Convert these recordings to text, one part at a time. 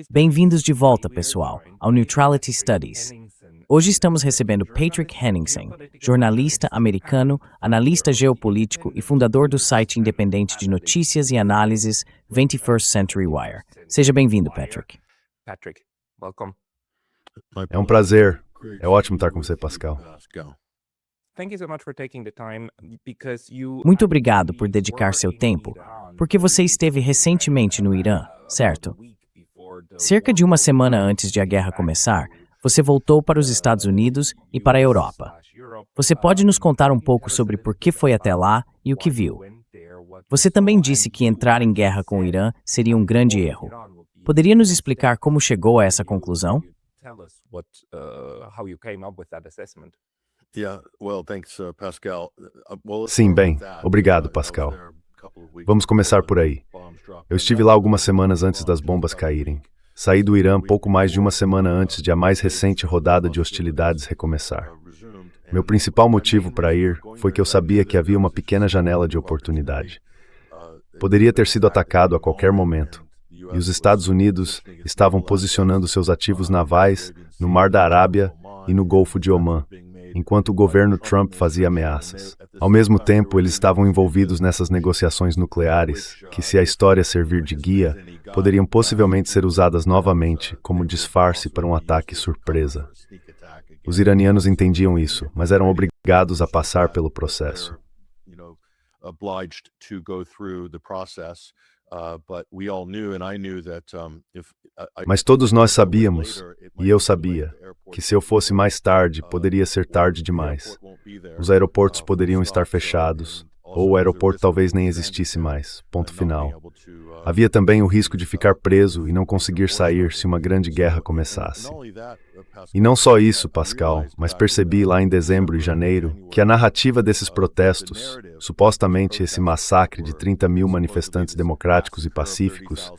Bem-vindos de volta, pessoal, ao Neutrality Studies. Hoje estamos recebendo Patrick Henningsen, jornalista americano, analista geopolítico e fundador do site independente de notícias e análises 21st Century Wire. Seja bem-vindo, Patrick. É um prazer. É ótimo estar com você, Pascal. Muito obrigado por dedicar seu tempo, porque você esteve recentemente no Irã, certo? Cerca de uma semana antes de a guerra começar, você voltou para os Estados Unidos e para a Europa. Você pode nos contar um pouco sobre por que foi até lá e o que viu? Você também disse que entrar em guerra com o Irã seria um grande erro. Poderia nos explicar como chegou a essa conclusão? Sim, bem, obrigado, Pascal. Vamos começar por aí. Eu estive lá algumas semanas antes das bombas caírem. Saí do Irã pouco mais de uma semana antes de a mais recente rodada de hostilidades recomeçar. Meu principal motivo para ir foi que eu sabia que havia uma pequena janela de oportunidade. Poderia ter sido atacado a qualquer momento, e os Estados Unidos estavam posicionando seus ativos navais no Mar da Arábia e no Golfo de Omã, enquanto o governo Trump fazia ameaças. Ao mesmo tempo, eles estavam envolvidos nessas negociações nucleares, que, se a história servir de guia, poderiam possivelmente ser usadas novamente como disfarce para um ataque surpresa. Os iranianos entendiam isso, mas eram obrigados a passar pelo processo. Mas todos nós sabíamos, e eu sabia, que se eu fosse mais tarde, poderia ser tarde demais. Os aeroportos poderiam estar fechados, ou o aeroporto talvez nem existisse mais. Ponto final. Havia também o risco de ficar preso e não conseguir sair se uma grande guerra começasse. E não só isso, Pascal, mas percebi lá em dezembro e janeiro que a narrativa desses protestos, supostamente esse massacre de 30 mil manifestantes democráticos e pacíficos,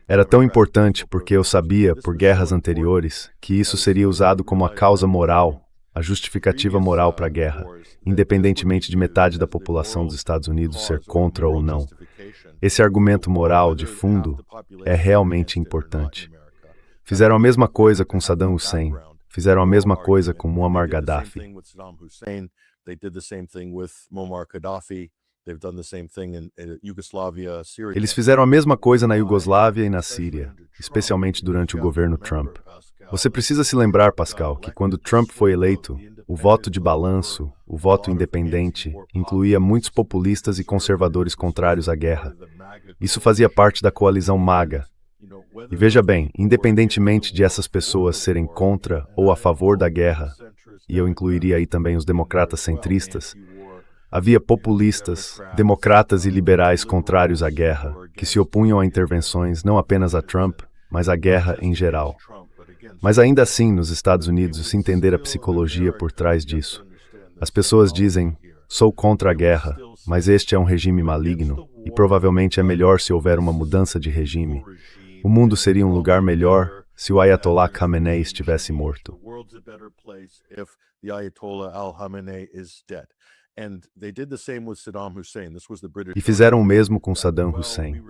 era tão importante porque eu sabia, por guerras anteriores, que isso seria usado como a causa moral, a justificativa moral para a guerra, independentemente de metade da população dos Estados Unidos ser contra ou não. Esse argumento moral de fundo é realmente importante. Fizeram a mesma coisa com Saddam Hussein, fizeram a mesma coisa com Muammar Gaddafi. Eles fizeram a mesma coisa na Iugoslávia e na Síria, especialmente durante o governo Trump. Você precisa se lembrar, Pascal, que quando Trump foi eleito, o voto de balanço, o voto independente, incluía muitos populistas e conservadores contrários à guerra. Isso fazia parte da coalizão MAGA. E veja bem, independentemente de essas pessoas serem contra ou a favor da guerra, e eu incluiria aí também os democratas centristas, havia populistas, democratas e liberais contrários à guerra, que se opunham a intervenções não apenas a Trump, mas à guerra em geral. Mas ainda assim, nos Estados Unidos, se entender a psicologia por trás disso. As pessoas dizem, sou contra a guerra, mas este é um regime maligno, e provavelmente é melhor se houver uma mudança de regime. O mundo seria um lugar melhor se o Ayatollah Khamenei estivesse morto. E fizeram o mesmo com Saddam Hussein.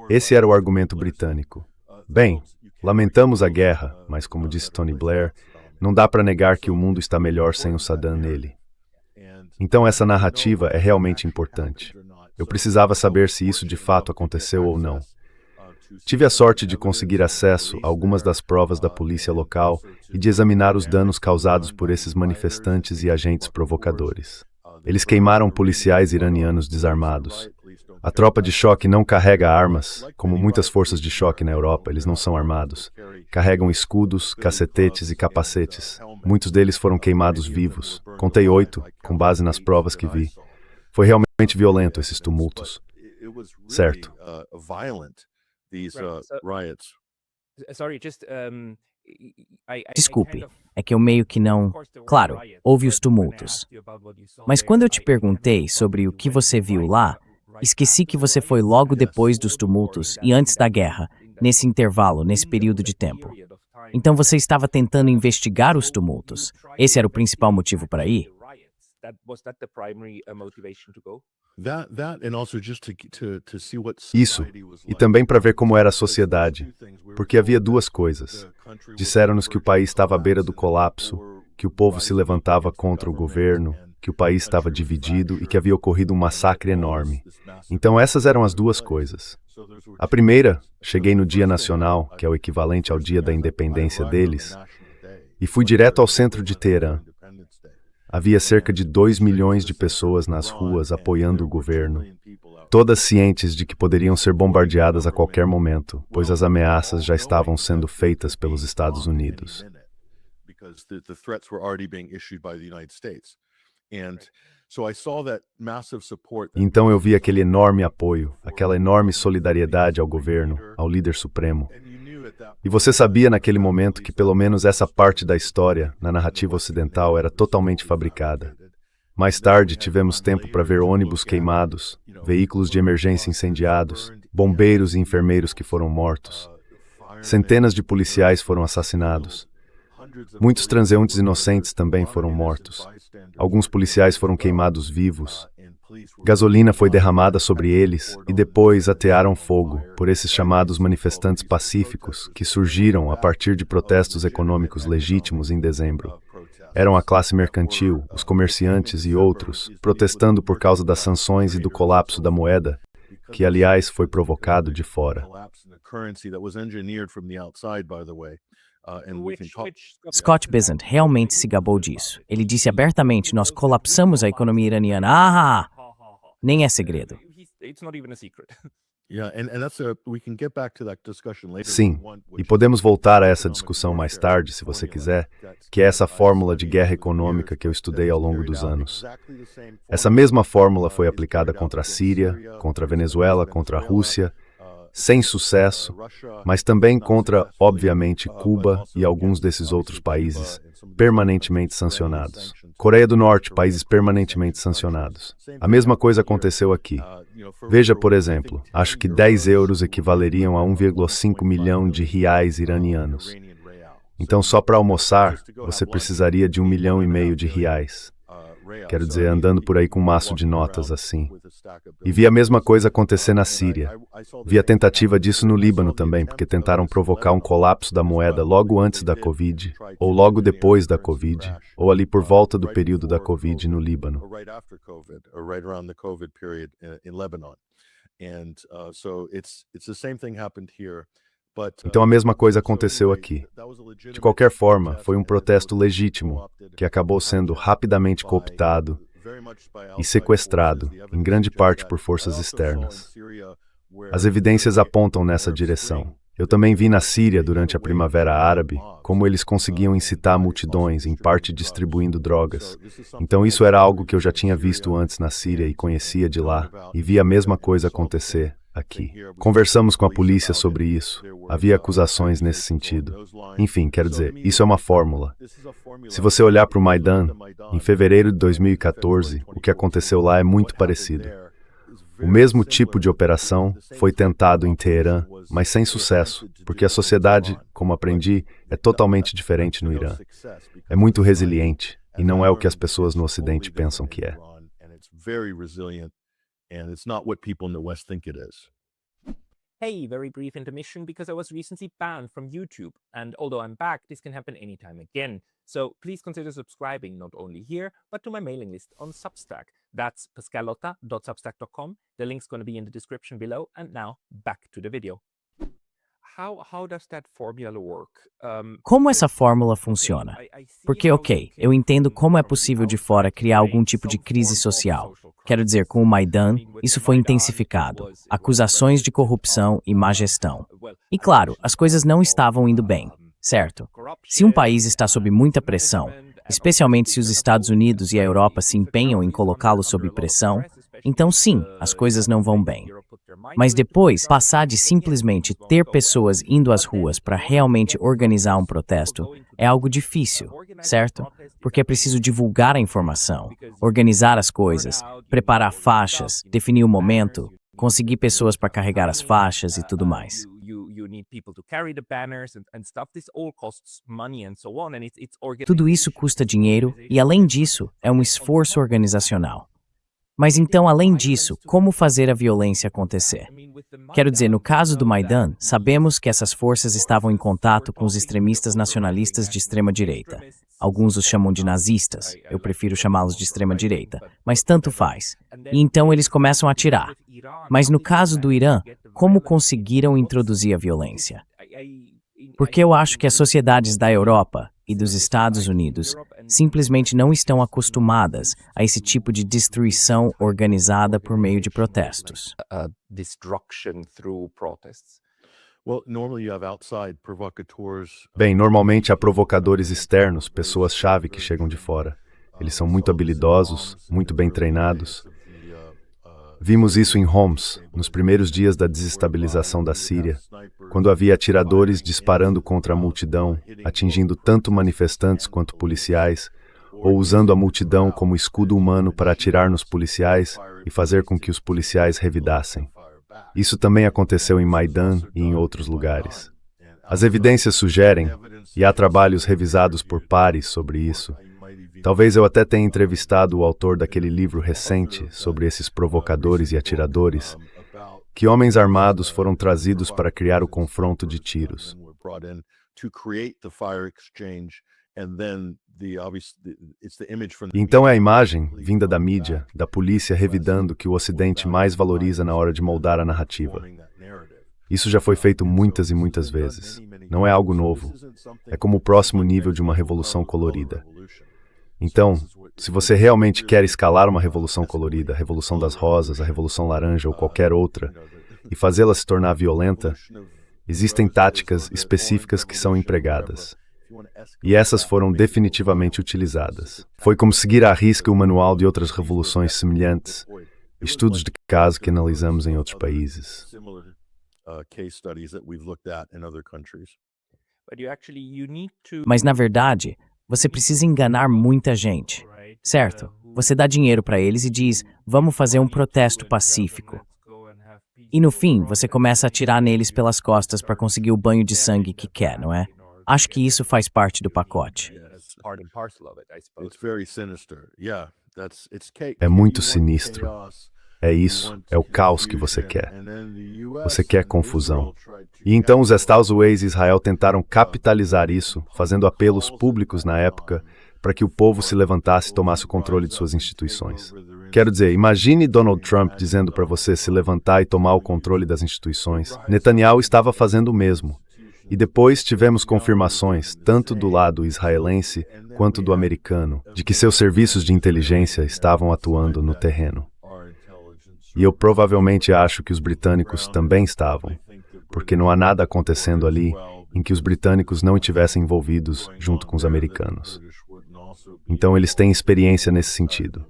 Esse era o argumento britânico. Bem, lamentamos a guerra, mas como disse Tony Blair, não dá para negar que o mundo está melhor sem o Saddam nele. Então essa narrativa é realmente importante. Eu precisava saber se isso de fato aconteceu ou não. Tive a sorte de conseguir acesso a algumas das provas da polícia local e de examinar os danos causados por esses manifestantes e agentes provocadores. Eles queimaram policiais iranianos desarmados. A tropa de choque não carrega armas, como muitas forças de choque na Europa, eles não são armados. Carregam escudos, cacetetes e capacetes. Muitos deles foram queimados vivos. Contei 8, com base nas provas que vi. Foi realmente violento esses tumultos. Certo. Desculpe, é que eu meio que não... Claro, houve os tumultos. Mas quando eu te perguntei sobre o que você viu lá, esqueci que você foi logo depois dos tumultos e antes da guerra, nesse intervalo, nesse período de tempo. Então você estava tentando investigar os tumultos. Esse era o principal motivo para ir? Isso, e também para ver como era a sociedade, porque havia duas coisas. Disseram-nos que o país estava à beira do colapso, que o povo se levantava contra o governo, que o país estava dividido e que havia ocorrido um massacre enorme. Então essas eram as duas coisas. A primeira, cheguei no Dia Nacional, que é o equivalente ao dia da independência deles, e fui direto ao centro de Teherã. Havia cerca de 2 milhões de pessoas nas ruas apoiando o governo, todas cientes de que poderiam ser bombardeadas a qualquer momento, pois as ameaças já estavam sendo feitas pelos Estados Unidos. Então eu vi aquele enorme apoio, aquela enorme solidariedade ao governo, ao líder supremo. E você sabia naquele momento que pelo menos essa parte da história, na narrativa ocidental, era totalmente fabricada. Mais tarde tivemos tempo para ver ônibus queimados, veículos de emergência incendiados, bombeiros e enfermeiros que foram mortos. Centenas de policiais foram assassinados. Muitos transeuntes inocentes também foram mortos. Alguns policiais foram queimados vivos. Gasolina foi derramada sobre eles e depois atearam fogo por esses chamados manifestantes pacíficos que surgiram a partir de protestos econômicos legítimos em dezembro. Eram a classe mercantil, os comerciantes e outros, protestando por causa das sanções e do colapso da moeda, que aliás foi provocado de fora. Scott Bessent realmente se gabou disso. Ele disse abertamente: nós colapsamos a economia iraniana. Ah! Nem é segredo. Sim, e podemos voltar a essa discussão mais tarde, se você quiser, que é essa fórmula de guerra econômica que eu estudei ao longo dos anos. Essa mesma fórmula foi aplicada contra a Síria, contra a Venezuela, contra a Rússia, sem sucesso, mas também contra, obviamente, Cuba e alguns desses outros países permanentemente sancionados. Coreia do Norte, países permanentemente sancionados. A mesma coisa aconteceu aqui. Veja, por exemplo, acho que 10 euros equivaleriam a 1,5 milhão de reais iranianos. Então, só para almoçar, você precisaria de 1,5 milhão de reais. Quero dizer, andando por aí com um maço de notas assim. E vi a mesma coisa acontecer na Síria. Vi a tentativa disso no Líbano também, porque tentaram provocar um colapso da moeda logo antes da Covid, ou logo depois da Covid, ou ali por volta do período da Covid no Líbano. Então a mesma coisa aconteceu aqui. De qualquer forma, foi um protesto legítimo, que acabou sendo rapidamente cooptado e sequestrado, em grande parte por forças externas. As evidências apontam nessa direção. Eu também vi na Síria, durante a Primavera Árabe, como eles conseguiam incitar multidões, em parte distribuindo drogas. Então isso era algo que eu já tinha visto antes na Síria e conhecia de lá, e vi a mesma coisa acontecer aqui. Conversamos com a polícia sobre isso. Havia acusações nesse sentido. Enfim, quero dizer, isso é uma fórmula. Se você olhar para o Maidan, em fevereiro de 2014, o que aconteceu lá é muito parecido. O mesmo tipo de operação foi tentado em Teherã, mas sem sucesso, porque a sociedade, como aprendi, é totalmente diferente no Irã. É muito resiliente, e não é o que as pessoas no Ocidente pensam que é. And it's not what people in the West think it is. Hey, very brief intermission because I was recently banned from YouTube. And although I'm back, this can happen anytime again. So please consider subscribing not only here, but to my mailing list on Substack. That's pascalotta.substack.com. The link's going to be in the description below. And now, back to the video. How does that formula work? Como essa fórmula funciona? Porque, ok, eu entendo como é possível de fora criar algum tipo de crise social. Quero dizer, com o Maidan, isso foi intensificado. Acusações de corrupção e má gestão. E claro, as coisas não estavam indo bem, certo? Se um país está sob muita pressão, especialmente se os Estados Unidos e a Europa se empenham em colocá-lo sob pressão, então sim, as coisas não vão bem. Mas depois, passar de simplesmente ter pessoas indo às ruas para realmente organizar um protesto é algo difícil, certo? Porque é preciso divulgar a informação, organizar as coisas, preparar faixas, definir o momento, conseguir pessoas para carregar as faixas e tudo mais. Tudo isso custa dinheiro e, além disso, é um esforço organizacional. Mas então, além disso, como fazer a violência acontecer? Quero dizer, no caso do Maidan, sabemos que essas forças estavam em contato com os extremistas nacionalistas de extrema-direita. Alguns os chamam de nazistas, eu prefiro chamá-los de extrema-direita, mas tanto faz. E então eles começam a atirar. Mas no caso do Irã, como conseguiram introduzir a violência? Porque eu acho que as sociedades da Europa e dos Estados Unidos simplesmente não estão acostumadas a esse tipo de destruição organizada por meio de protestos. Bem, normalmente há provocadores externos, pessoas-chave que chegam de fora. Eles são muito habilidosos, muito bem treinados. Vimos isso em Homs, nos primeiros dias da desestabilização da Síria, quando havia atiradores disparando contra a multidão, atingindo tanto manifestantes quanto policiais, ou usando a multidão como escudo humano para atirar nos policiais e fazer com que os policiais revidassem. Isso também aconteceu em Maidan e em outros lugares. As evidências sugerem, e há trabalhos revisados por pares sobre isso. Talvez eu até tenha entrevistado o autor daquele livro recente sobre esses provocadores e atiradores, que homens armados foram trazidos para criar o confronto de tiros. Então é a imagem, vinda da mídia, da polícia revidando que o Ocidente mais valoriza na hora de moldar a narrativa. Isso já foi feito muitas e muitas vezes. Não é algo novo. É como o próximo nível de uma revolução colorida. Então, se você realmente quer escalar uma revolução colorida, a Revolução das Rosas, a Revolução Laranja ou qualquer outra, e fazê-la se tornar violenta, existem táticas específicas que são empregadas. E essas foram definitivamente utilizadas. Foi como seguir à risca o manual de outras revoluções semelhantes, estudos de caso que analisamos em outros países. Mas, na verdade, você precisa enganar muita gente, certo? Você dá dinheiro para eles e diz, vamos fazer um protesto pacífico. E no fim, você começa a atirar neles pelas costas para conseguir o banho de sangue que quer, não é? Acho que isso faz parte do pacote. É muito sinistro. É isso, é o caos que você quer. Você quer confusão. E então os Estados Unidos e Israel tentaram capitalizar isso, fazendo apelos públicos na época para que o povo se levantasse e tomasse o controle de suas instituições. Quero dizer, imagine Donald Trump dizendo para você se levantar e tomar o controle das instituições. Netanyahu estava fazendo o mesmo. E depois tivemos confirmações, tanto do lado israelense quanto do americano, de que seus serviços de inteligência estavam atuando no terreno. E eu provavelmente acho que os britânicos também estavam, porque não há nada acontecendo ali em que os britânicos não estivessem envolvidos junto com os americanos. Então eles têm experiência nesse sentido.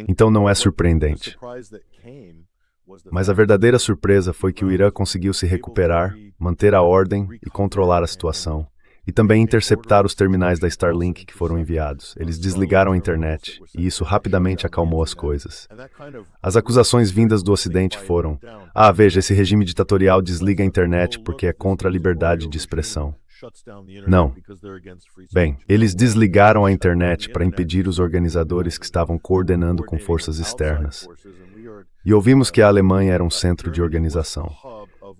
Então não é surpreendente. Mas a verdadeira surpresa foi que o Irã conseguiu se recuperar, manter a ordem e controlar a situação. E também interceptar os terminais da Starlink que foram enviados. Eles desligaram a internet, e isso rapidamente acalmou as coisas. As acusações vindas do Ocidente foram: veja, esse regime ditatorial desliga a internet porque é contra a liberdade de expressão. Não. Bem, eles desligaram a internet para impedir os organizadores que estavam coordenando com forças externas. E ouvimos que a Alemanha era um centro de organização.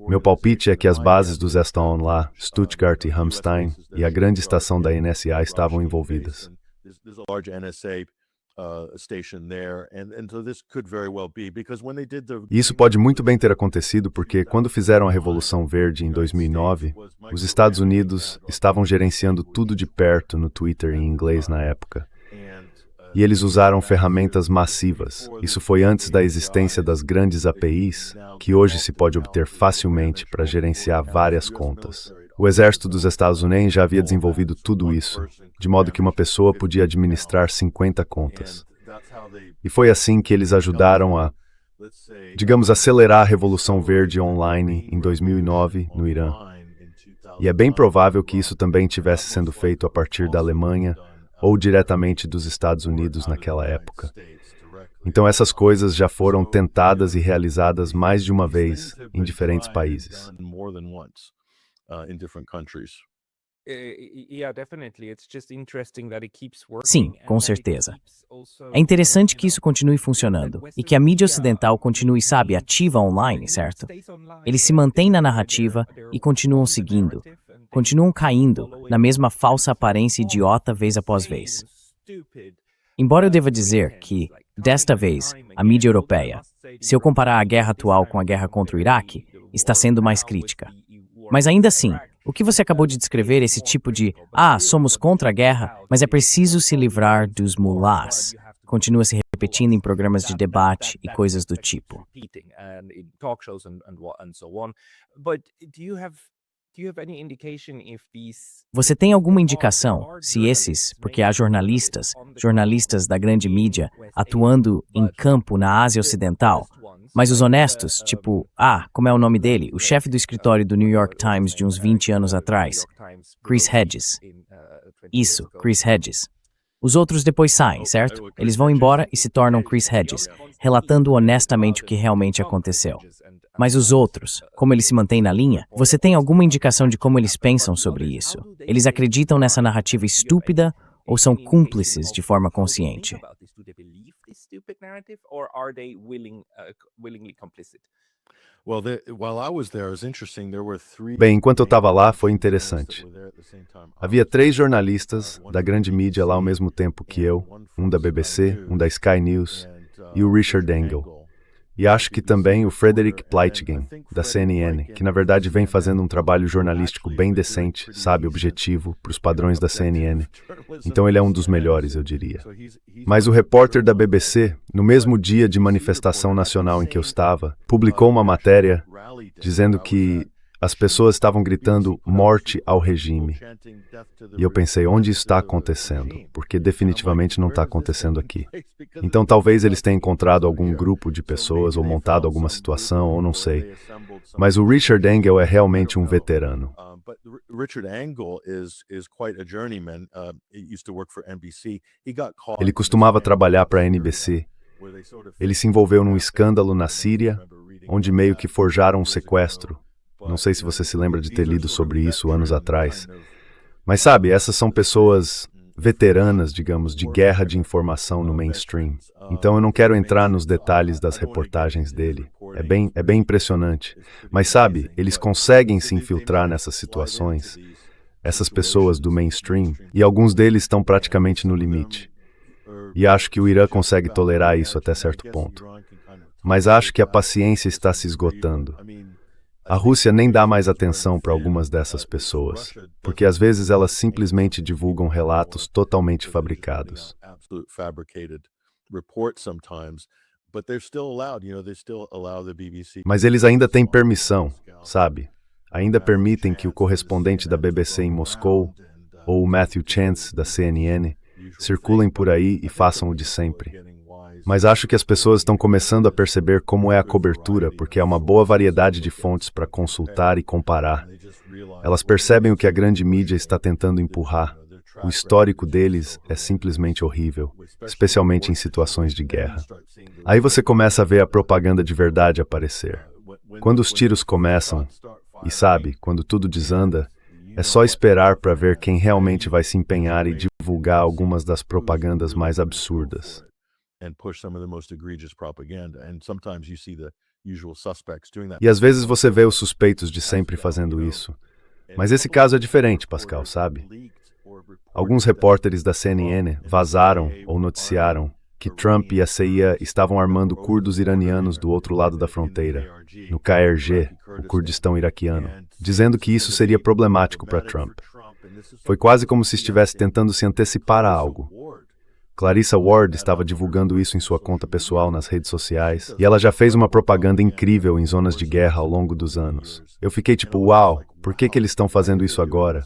Meu palpite é que as bases dos Eston lá, Stuttgart e Ramstein, e a grande estação da NSA estavam envolvidas. Isso pode muito bem ter acontecido porque, quando fizeram a Revolução Verde em 2009, os Estados Unidos estavam gerenciando tudo de perto no Twitter em inglês na época. E eles usaram ferramentas massivas. Isso foi antes da existência das grandes APIs, que hoje se pode obter facilmente para gerenciar várias contas. O exército dos Estados Unidos já havia desenvolvido tudo isso, de modo que uma pessoa podia administrar 50 contas. E foi assim que eles ajudaram a, digamos, acelerar a Revolução Verde online em 2009 no Irã. E é bem provável que isso também estivesse sendo feito a partir da Alemanha, ou diretamente dos Estados Unidos naquela época. Então essas coisas já foram tentadas e realizadas mais de uma vez em diferentes países. Sim, com certeza. É interessante que isso continue funcionando e que a mídia ocidental continue, sabe, ativa online, certo? Eles se mantêm na narrativa e continuam seguindo, continuam caindo na mesma falsa aparência idiota vez após vez. Embora eu deva dizer que, desta vez, a mídia europeia, se eu comparar a guerra atual com a guerra contra o Iraque, está sendo mais crítica. Mas ainda assim, o que você acabou de descrever, esse tipo de somos contra a guerra, mas é preciso se livrar dos mulás, continua se repetindo em programas de debate e coisas do tipo. Você tem alguma indicação se esses, porque há jornalistas da grande mídia, atuando em campo na Ásia Ocidental, mas os honestos, tipo, como é o nome dele? O chefe do escritório do New York Times de uns 20 anos atrás, Chris Hedges. Isso, Chris Hedges. Os outros depois saem, certo? Eles vão embora e se tornam Chris Hedges, relatando honestamente o que realmente aconteceu. Mas os outros, como eles se mantêm na linha, você tem alguma indicação de como eles pensam sobre isso? Eles acreditam nessa narrativa estúpida ou são cúmplices de forma consciente? Bem, enquanto eu estava lá, foi interessante. Havia 3 jornalistas da grande mídia lá ao mesmo tempo que eu, um da BBC, um da Sky News e o Richard Engel. E acho que também o Frederick Pleitgen, da CNN, que na verdade vem fazendo um trabalho jornalístico bem decente, sabe, objetivo, para os padrões da CNN. Então ele é um dos melhores, eu diria. Mas o repórter da BBC, no mesmo dia de manifestação nacional em que eu estava, publicou uma matéria dizendo que as pessoas estavam gritando morte ao regime. E eu pensei, onde isso está acontecendo? Porque definitivamente não está acontecendo aqui. Então talvez eles tenham encontrado algum grupo de pessoas ou montado alguma situação, ou não sei. Mas o Richard Engel é realmente um veterano. Ele costumava trabalhar para a NBC. Ele se envolveu num escândalo na Síria, onde meio que forjaram um sequestro. Não sei se você se lembra de ter lido sobre isso anos atrás. Mas sabe, essas são pessoas veteranas, digamos, de guerra de informação no mainstream. Então eu não quero entrar nos detalhes das reportagens dele. É bem impressionante. Mas sabe, eles conseguem se infiltrar nessas situações. Essas pessoas do mainstream, e alguns deles estão praticamente no limite. E acho que o Irã consegue tolerar isso até certo ponto. Mas acho que a paciência está se esgotando. A Rússia nem dá mais atenção para algumas dessas pessoas, porque às vezes elas simplesmente divulgam relatos totalmente fabricados. Mas eles ainda têm permissão, sabe? Ainda permitem que o correspondente da BBC em Moscou, ou o Matthew Chance, da CNN, circulem por aí e façam o de sempre. Mas acho que as pessoas estão começando a perceber como é a cobertura, porque há uma boa variedade de fontes para consultar e comparar. Elas percebem o que a grande mídia está tentando empurrar. O histórico deles é simplesmente horrível, especialmente em situações de guerra. Aí você começa a ver a propaganda de verdade aparecer. Quando os tiros começam, e sabe, quando tudo desanda, é só esperar para ver quem realmente vai se empenhar e divulgar algumas das propagandas mais absurdas. E às vezes você vê os suspeitos de sempre fazendo isso. Mas esse caso é diferente, Pascal, sabe? Alguns repórteres da CNN vazaram ou noticiaram que Trump e a CIA estavam armando curdos iranianos do outro lado da fronteira, no KRG, o Kurdistão iraquiano, dizendo que isso seria problemático para Trump. Foi quase como se estivesse tentando se antecipar a algo. Clarissa Ward estava divulgando isso em sua conta pessoal nas redes sociais, e ela já fez uma propaganda incrível em zonas de guerra ao longo dos anos. Eu fiquei tipo, uau, por que eles estão fazendo isso agora?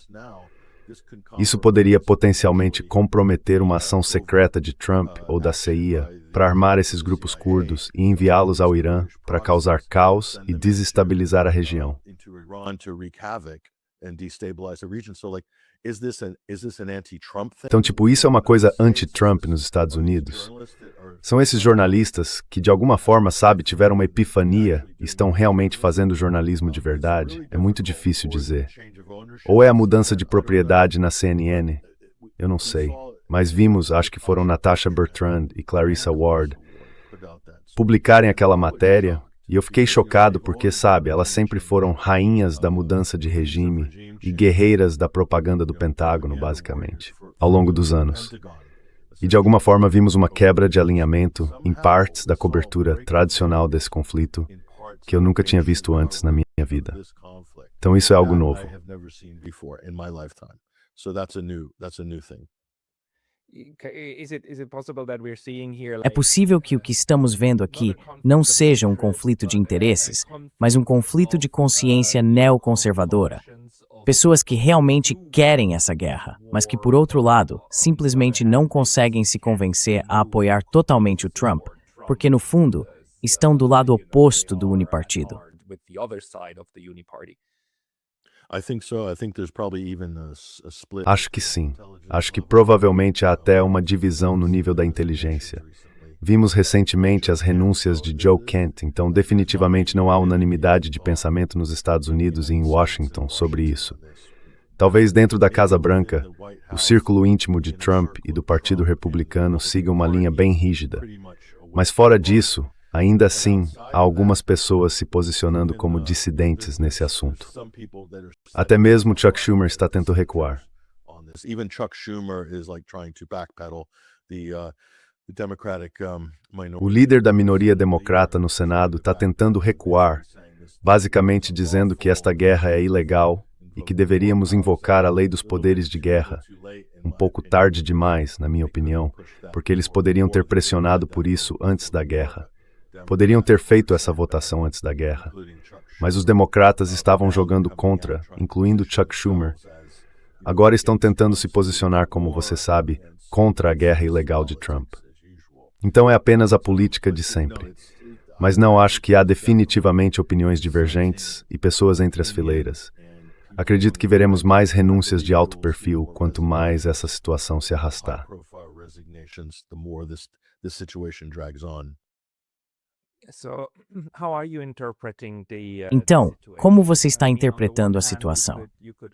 Isso poderia potencialmente comprometer uma ação secreta de Trump ou da CIA para armar esses grupos curdos e enviá-los ao Irã para causar caos e desestabilizar a região. Então, tipo, isso é uma coisa anti-Trump nos Estados Unidos? São esses jornalistas que, de alguma forma, sabe, tiveram uma epifania e estão realmente fazendo jornalismo de verdade? É muito difícil dizer. Ou é a mudança de propriedade na CNN? Eu não sei. Mas vimos, acho que foram Natasha Bertrand e Clarissa Ward, publicarem aquela matéria, e eu fiquei chocado porque, sabe, elas sempre foram rainhas da mudança de regime e guerreiras da propaganda do Pentágono, basicamente, ao longo dos anos. E de alguma forma vimos uma quebra de alinhamento em partes da cobertura tradicional desse conflito que eu nunca tinha visto antes na minha vida. Então isso é algo novo. É possível que o que estamos vendo aqui não seja um conflito de interesses, mas um conflito de consciência neoconservadora. Pessoas que realmente querem essa guerra, mas que, por outro lado, simplesmente não conseguem se convencer a apoiar totalmente o Trump, porque, no fundo, estão do lado oposto do unipartido. Acho que sim. Acho que provavelmente há até uma divisão no nível da inteligência. Vimos recentemente as renúncias de Joe Kent, então definitivamente não há unanimidade de pensamento nos Estados Unidos e em Washington sobre isso. Talvez dentro da Casa Branca, o círculo íntimo de Trump e do Partido Republicano siga uma linha bem rígida. Mas fora disso, ainda assim, há algumas pessoas se posicionando como dissidentes nesse assunto. Até mesmo Chuck Schumer está tentando recuar. O líder da minoria democrata no Senado está tentando recuar, basicamente dizendo que esta guerra é ilegal e que deveríamos invocar a lei dos poderes de guerra. Um pouco tarde demais, na minha opinião, porque eles poderiam ter pressionado por isso antes da guerra. Poderiam ter feito essa votação antes da guerra. Mas os democratas estavam jogando contra, incluindo Chuck Schumer. Agora estão tentando se posicionar, como você sabe, contra a guerra ilegal de Trump. Então é apenas a política de sempre. Mas não acho que há definitivamente opiniões divergentes e pessoas entre as fileiras. Acredito que veremos mais renúncias de alto perfil quanto mais essa situação se arrastar. Então, como você está interpretando a situação?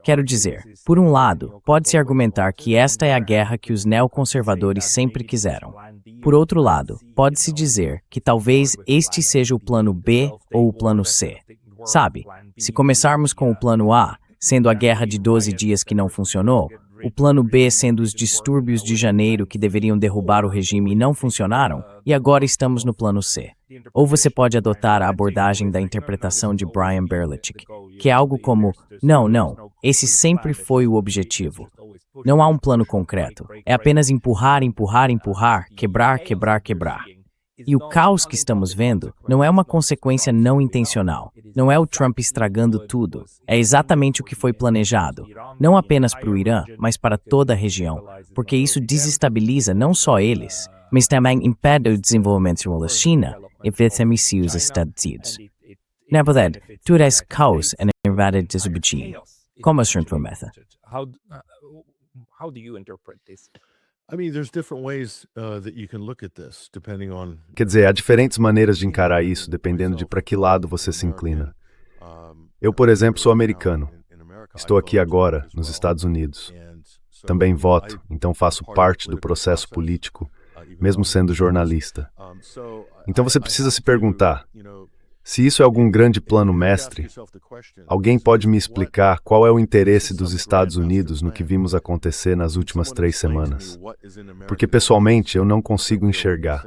Quero dizer, por um lado, pode-se argumentar que esta é a guerra que os neoconservadores sempre quiseram. Por outro lado, pode-se dizer que talvez este seja o plano B ou o plano C. Sabe, se começarmos com o plano A, sendo a guerra de 12 dias que não funcionou, o plano B sendo os distúrbios de janeiro que deveriam derrubar o regime e não funcionaram, e agora estamos no plano C. Ou você pode adotar a abordagem da interpretação de Brian Berlichik, que é algo como, não, esse sempre foi o objetivo. Não há um plano concreto, é apenas empurrar, quebrar. E o caos que estamos vendo não é uma consequência não intencional. Não é o Trump estragando tudo. É exatamente o que foi planejado. Não apenas para o Irã, mas para toda a região. Porque isso desestabiliza não só eles, mas também impede o desenvolvimento da China e vice-versa os Estados Unidos. Na verdade, tudo é caos e invade desobediência. Como a gente promete? How do you interpret this? Quer dizer, há diferentes maneiras de encarar isso, dependendo de para que lado você se inclina. Eu, por exemplo, sou americano. Estou aqui agora, nos Estados Unidos. Também voto, então faço parte do processo político, mesmo sendo jornalista. Então você precisa se perguntar, se isso é algum grande plano mestre, alguém pode me explicar qual é o interesse dos Estados Unidos no que vimos acontecer nas últimas 3 semanas? Porque, pessoalmente, eu não consigo enxergar.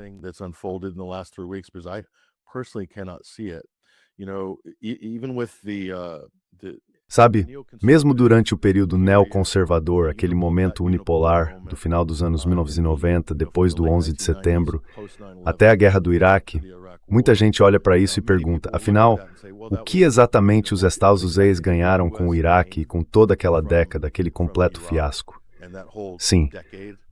Sabe, mesmo durante o período neoconservador, aquele momento unipolar do final dos anos 1990, depois do 11 de setembro, até a guerra do Iraque, muita gente olha para isso e pergunta, afinal, o que exatamente os Estados Unidos ganharam com o Iraque e com toda aquela década, aquele completo fiasco? Sim,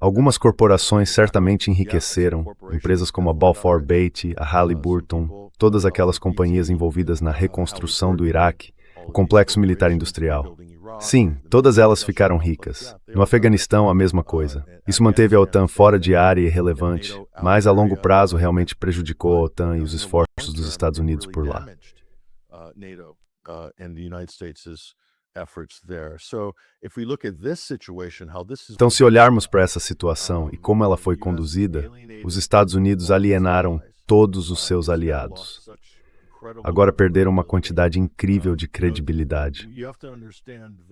algumas corporações certamente enriqueceram, empresas como a Balfour Beatty, a Halliburton, todas aquelas companhias envolvidas na reconstrução do Iraque, o complexo militar industrial. Sim, todas elas ficaram ricas. No Afeganistão, a mesma coisa. Isso manteve a OTAN fora de área e irrelevante, mas a longo prazo realmente prejudicou a OTAN e os esforços dos Estados Unidos por lá. Então, se olharmos para essa situação e como ela foi conduzida, os Estados Unidos alienaram todos os seus aliados. Agora perderam uma quantidade incrível de credibilidade.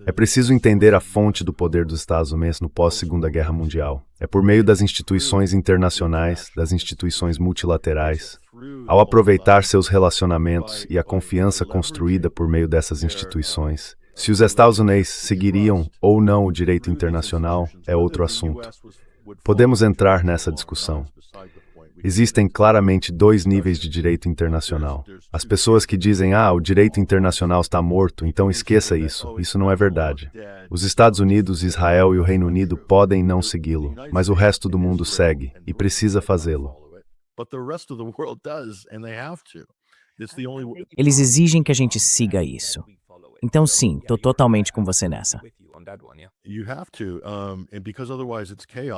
É preciso entender a fonte do poder dos Estados Unidos no pós-Segunda Guerra Mundial. É por meio das instituições internacionais, das instituições multilaterais. Ao aproveitar seus relacionamentos e a confiança construída por meio dessas instituições, se os Estados Unidos seguiriam ou não o direito internacional é outro assunto. Podemos entrar nessa discussão. Existem claramente dois níveis de direito internacional. As pessoas que dizem, o direito internacional está morto, então esqueça isso. Isso não é verdade. Os Estados Unidos, Israel e o Reino Unido podem não segui-lo, mas o resto do mundo segue, e precisa fazê-lo. Eles exigem que a gente siga isso. Então sim, estou totalmente com você nessa.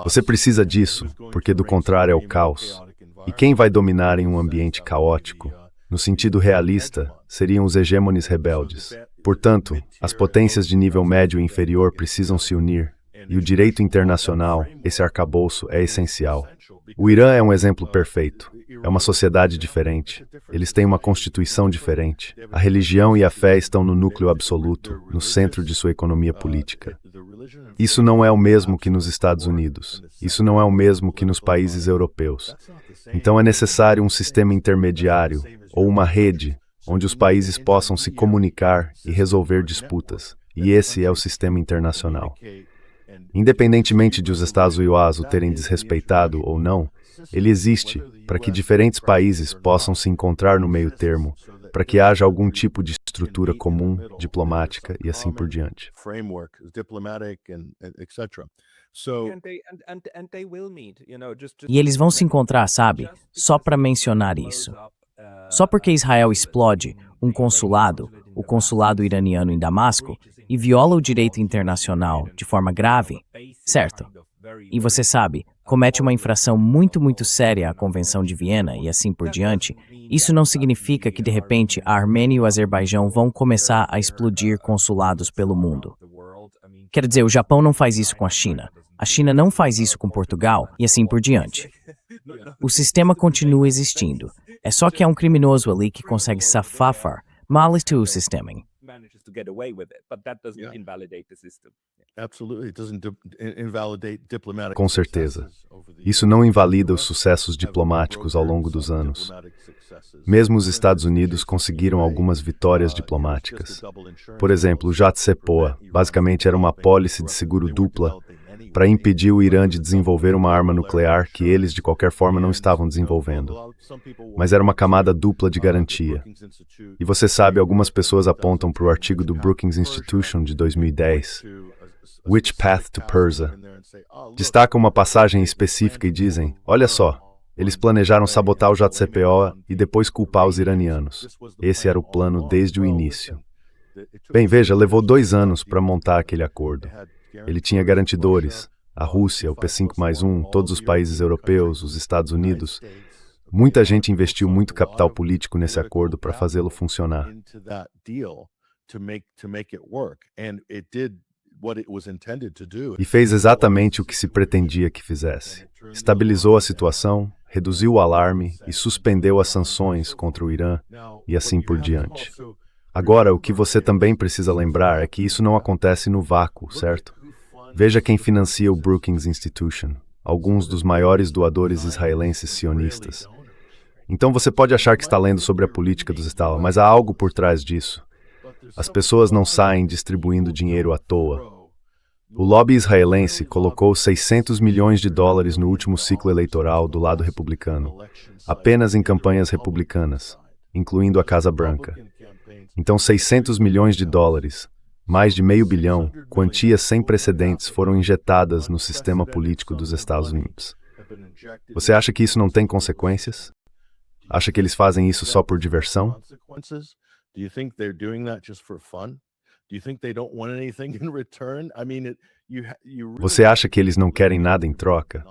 Você precisa disso, porque do contrário é o caos. E quem vai dominar em um ambiente caótico? No sentido realista, seriam os hegemones rebeldes. Portanto, as potências de nível médio e inferior precisam se unir, e o direito internacional, esse arcabouço, é essencial. O Irã é um exemplo perfeito. É uma sociedade diferente. Eles têm uma constituição diferente. A religião e a fé estão no núcleo absoluto, no centro de sua economia política. Isso não é o mesmo que nos Estados Unidos. Isso não é o mesmo que nos países europeus. Então é necessário um sistema intermediário, ou uma rede, onde os países possam se comunicar e resolver disputas. E esse é o sistema internacional. Independentemente de os Estados Unidos o terem desrespeitado ou não, ele existe para que diferentes países possam se encontrar no meio termo, para que haja algum tipo de estrutura comum, diplomática e assim por diante. E eles vão se encontrar, sabe? Só para mencionar isso. Só porque Israel explode um consulado, o consulado iraniano em Damasco, e viola o direito internacional de forma grave, certo? E você sabe, comete uma infração muito séria à Convenção de Viena e assim por diante, isso não significa que de repente a Armênia e o Azerbaijão vão começar a explodir consulados pelo mundo. Quer dizer, o Japão não faz isso com a China não faz isso com Portugal e assim por diante. O sistema continua existindo, é só que há um criminoso ali que consegue safar males o sistema. Com certeza. Isso não invalida os sucessos diplomáticos ao longo dos anos. Mesmo os Estados Unidos conseguiram algumas vitórias diplomáticas. Por exemplo, o JCPOA basicamente era uma apólice de seguro dupla para impedir o Irã de desenvolver uma arma nuclear que eles, de qualquer forma, não estavam desenvolvendo. Mas era uma camada dupla de garantia. E você sabe, algumas pessoas apontam para o artigo do Brookings Institution de 2010, Which Path to Persia? Destacam uma passagem específica e dizem, olha só, eles planejaram sabotar o JCPOA e depois culpar os iranianos. Esse era o plano desde o início. Bem, veja, levou 2 anos para montar aquele acordo. Ele tinha garantidores, a Rússia, o P5+1, todos os países europeus, os Estados Unidos. Muita gente investiu muito capital político nesse acordo para fazê-lo funcionar. E fez exatamente o que se pretendia que fizesse. Estabilizou a situação, reduziu o alarme e suspendeu as sanções contra o Irã e assim por diante. Agora, o que você também precisa lembrar é que isso não acontece no vácuo, certo? Veja quem financia o Brookings Institution, alguns dos maiores doadores israelenses sionistas. Então você pode achar que está lendo sobre a política dos Estados, mas há algo por trás disso. As pessoas não saem distribuindo dinheiro à toa. O lobby israelense colocou $600 milhões no último ciclo eleitoral do lado republicano, apenas em campanhas republicanas, incluindo a Casa Branca. Então $600 milhões, mais de $500 milhão, quantias sem precedentes foram injetadas no sistema político dos Estados Unidos. Você acha que isso não tem consequências? Acha que eles fazem isso só por diversão? Do you think they don't want anything in return? I mean, you Você acha que eles não querem nada em troca?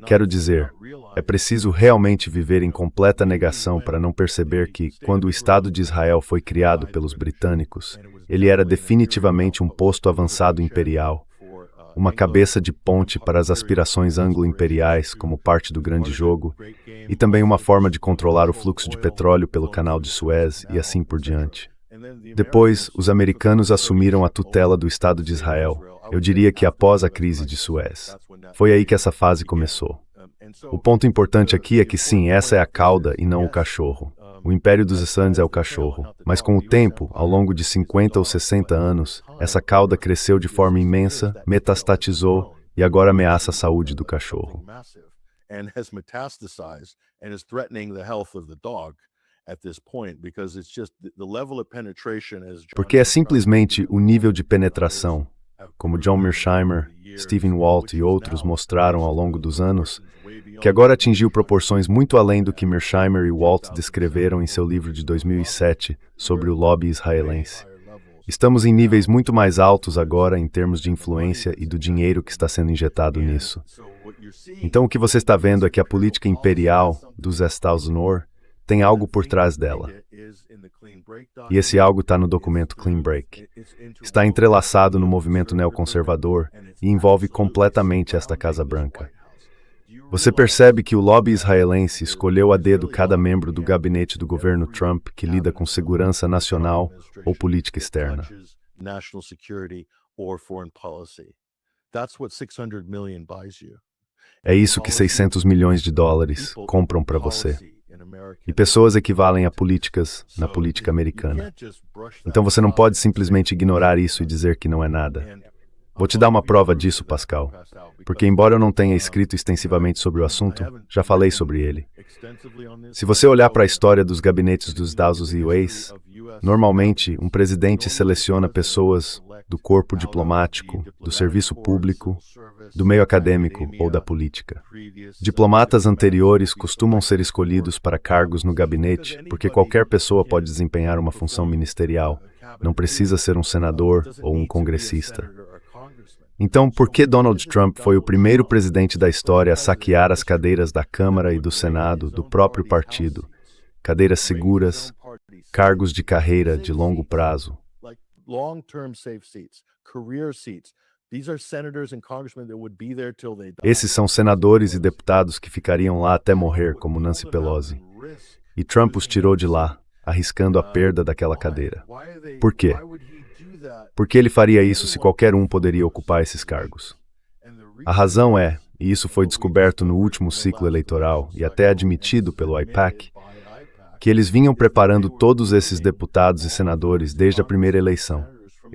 Quero dizer, é preciso realmente viver em completa negação para não perceber que, quando o Estado de Israel foi criado pelos britânicos, ele era definitivamente um posto avançado imperial, uma cabeça de ponte para as aspirações anglo-imperiais como parte do grande jogo, e também uma forma de controlar o fluxo de petróleo pelo canal de Suez e assim por diante. Depois, os americanos assumiram a tutela do Estado de Israel, eu diria que após a crise de Suez. Foi aí que essa fase começou. O ponto importante aqui é que sim, essa é a cauda e não o cachorro. O Império dos Sands é o cachorro, mas com o tempo, ao longo de 50 ou 60 anos, essa cauda cresceu de forma imensa, metastatizou e agora ameaça a saúde do cachorro. Porque é simplesmente o nível de penetração, como John Mearsheimer, Stephen Walt e outros mostraram ao longo dos anos, que agora atingiu proporções muito além do que Mearsheimer e Walt descreveram em seu livro de 2007 sobre o lobby israelense. Estamos em níveis muito mais altos agora em termos de influência e do dinheiro que está sendo injetado nisso. Então o que você está vendo é que a política imperial dos Estados Unidos tem algo por trás dela. E esse algo está no documento Clean Break. Está entrelaçado no movimento neoconservador e envolve completamente esta Casa Branca. Você percebe que o lobby israelense escolheu a dedo cada membro do gabinete do governo Trump que lida com segurança nacional ou política externa. É isso que 600 milhões de dólares compram para você. E pessoas equivalem a políticas na política americana. Então você não pode simplesmente ignorar isso e dizer que não é nada. Vou te dar uma prova disso, Pascal. Porque embora eu não tenha escrito extensivamente sobre o assunto, já falei sobre ele. Se você olhar para a história dos gabinetes dos Estados Unidos, normalmente um presidente seleciona pessoas do corpo diplomático, do serviço público, do meio acadêmico ou da política. Diplomatas anteriores costumam ser escolhidos para cargos no gabinete porque qualquer pessoa pode desempenhar uma função ministerial, não precisa ser um senador ou um congressista. Então, por que Donald Trump foi o primeiro presidente da história a saquear as cadeiras da Câmara e do Senado do próprio partido? Cadeiras seguras, cargos de carreira de longo prazo. Esses são senadores e deputados que ficariam lá até morrer, como Nancy Pelosi. E Trump os tirou de lá, arriscando a perda daquela cadeira. Por quê? Porque ele faria isso se qualquer um poderia ocupar esses cargos. A razão é, e isso foi descoberto no último ciclo eleitoral e até admitido pelo AIPAC, que eles vinham preparando todos esses deputados e senadores desde a primeira eleição.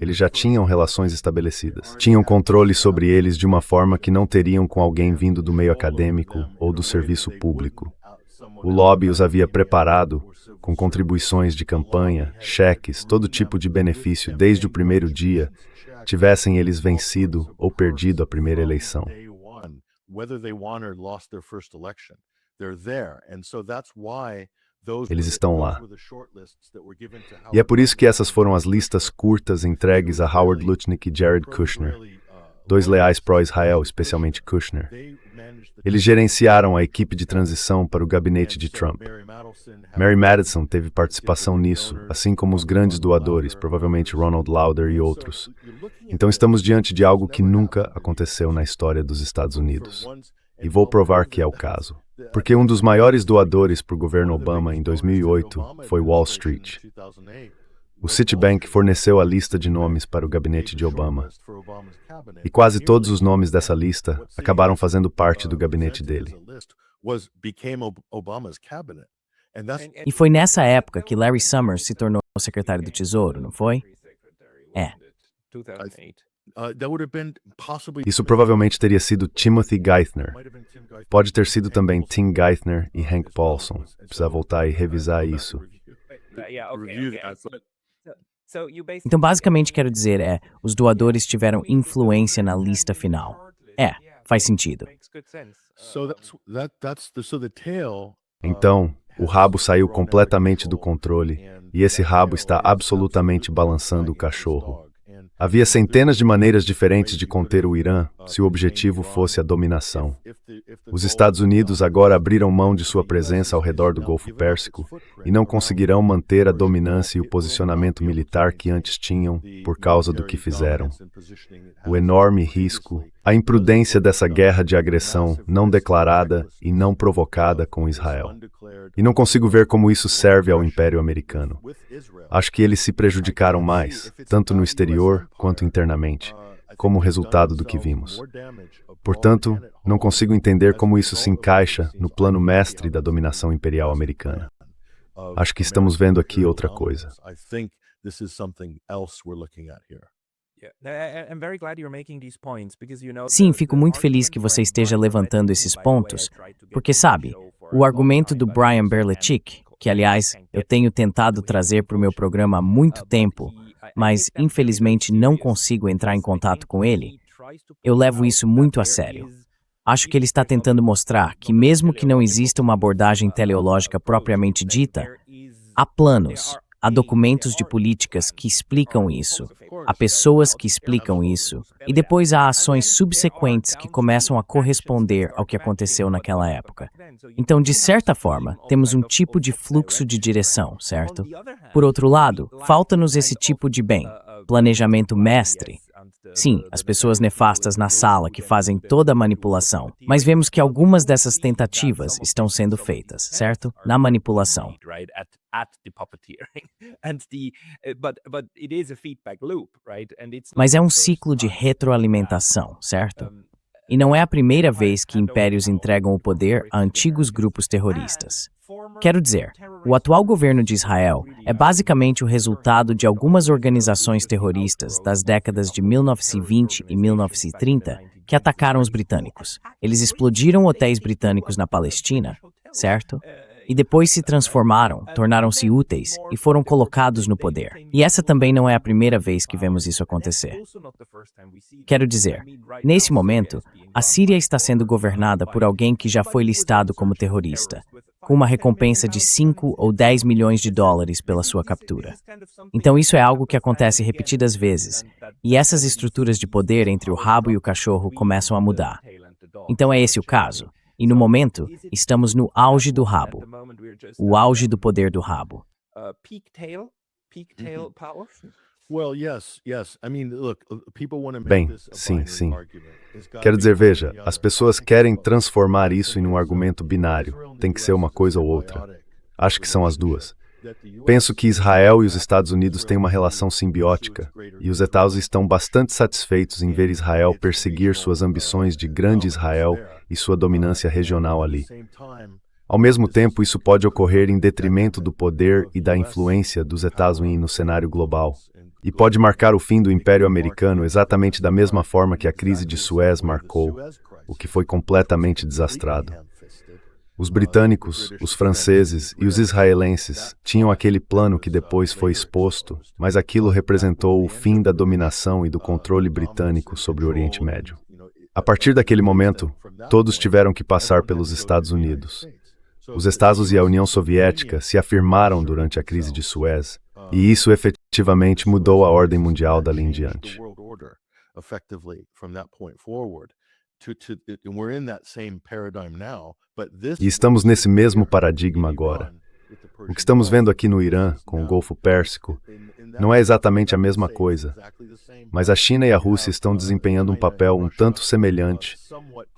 Eles já tinham relações estabelecidas. Tinham controle sobre eles de uma forma que não teriam com alguém vindo do meio acadêmico ou do serviço público. O lobby os havia preparado com contribuições de campanha, cheques, todo tipo de benefício desde o primeiro dia, tivessem eles vencido ou perdido a primeira eleição. Eles estão lá. E é por isso que essas foram as listas curtas entregues a Howard Lutnick e Jared Kushner, dois leais pró-Israel, especialmente Kushner. Eles gerenciaram a equipe de transição para o gabinete de Trump. Mary Madison teve participação nisso, assim como os grandes doadores, provavelmente Ronald Lauder e outros. Então estamos diante de algo que nunca aconteceu na história dos Estados Unidos. E vou provar que é o caso. Porque um dos maiores doadores para o governo Obama em 2008 foi Wall Street. O Citibank forneceu a lista de nomes para o gabinete de Obama. E quase todos os nomes dessa lista acabaram fazendo parte do gabinete dele. E foi nessa época que Larry Summers se tornou secretário do Tesouro, não foi? É. Isso provavelmente teria sido Timothy Geithner. Pode ter sido também Tim Geithner e Hank Paulson. Precisa voltar e revisar isso. Então, basicamente, quero dizer os doadores tiveram influência na lista final. Faz sentido. Então, o rabo saiu completamente do controle e esse rabo está absolutamente balançando o cachorro. Havia centenas de maneiras diferentes de conter o Irã se o objetivo fosse a dominação. Os Estados Unidos agora abriram mão de sua presença ao redor do Golfo Pérsico e não conseguirão manter a dominância e o posicionamento militar que antes tinham por causa do que fizeram. O enorme risco, a imprudência dessa guerra de agressão não declarada e não provocada com Israel. E não consigo ver como isso serve ao Império Americano. Acho que eles se prejudicaram mais, tanto no exterior quanto internamente, como resultado do que vimos. Portanto, não consigo entender como isso se encaixa no plano mestre da dominação imperial americana. Acho que estamos vendo aqui outra coisa. Sim, fico muito feliz que você esteja levantando esses pontos, porque sabe, o argumento do Brian Berlechik, que aliás eu tenho tentado trazer para o meu programa há muito tempo, mas infelizmente não consigo entrar em contato com ele, eu levo isso muito a sério. Acho que ele está tentando mostrar que mesmo que não exista uma abordagem teleológica propriamente dita, há planos, há documentos de políticas que explicam isso, há pessoas que explicam isso, e depois há ações subsequentes que começam a corresponder ao que aconteceu naquela época. Então, de certa forma, temos um tipo de fluxo de direção, certo? Por outro lado, falta-nos esse tipo de planejamento mestre. Sim, as pessoas nefastas na sala que fazem toda a manipulação, mas vemos que algumas dessas tentativas estão sendo feitas, certo? Na manipulação. Mas é um ciclo de retroalimentação, certo? E não é a primeira vez que impérios entregam o poder a antigos grupos terroristas. Quero dizer, o atual governo de Israel é basicamente o resultado de algumas organizações terroristas das décadas de 1920 e 1930 que atacaram os britânicos. Eles explodiram hotéis britânicos na Palestina, certo? E depois se transformaram, tornaram-se úteis e foram colocados no poder. E essa também não é a primeira vez que vemos isso acontecer. Quero dizer, nesse momento, a Síria está sendo governada por alguém que já foi listado como terrorista, com uma recompensa de 5 ou 10 milhões de dólares pela sua captura. Então isso é algo que acontece repetidas vezes, e essas estruturas de poder entre o rabo e o cachorro começam a mudar. Então é esse o caso. E no momento, estamos no auge do rabo. O auge do poder do rabo. Bem, sim, sim. Quero dizer, veja, as pessoas querem transformar isso em um argumento binário. Tem que ser uma coisa ou outra. Acho que são as duas. Penso que Israel e os Estados Unidos têm uma relação simbiótica, e os Estados estão bastante satisfeitos em ver Israel perseguir suas ambições de grande Israel e sua dominância regional ali. Ao mesmo tempo, isso pode ocorrer em detrimento do poder e da influência dos Estados Unidos no cenário global, e pode marcar o fim do Império Americano exatamente da mesma forma que a crise de Suez marcou, o que foi completamente desastrado. Os britânicos, os franceses e os israelenses tinham aquele plano que depois foi exposto, mas aquilo representou o fim da dominação e do controle britânico sobre o Oriente Médio. A partir daquele momento, todos tiveram que passar pelos Estados Unidos. Os Estados e a União Soviética se afirmaram durante a crise de Suez, e isso efetivamente mudou a ordem mundial dali em diante. E estamos nesse mesmo paradigma agora. O que estamos vendo aqui no Irã, com o Golfo Pérsico, não é exatamente a mesma coisa, mas a China e a Rússia estão desempenhando um papel um tanto semelhante,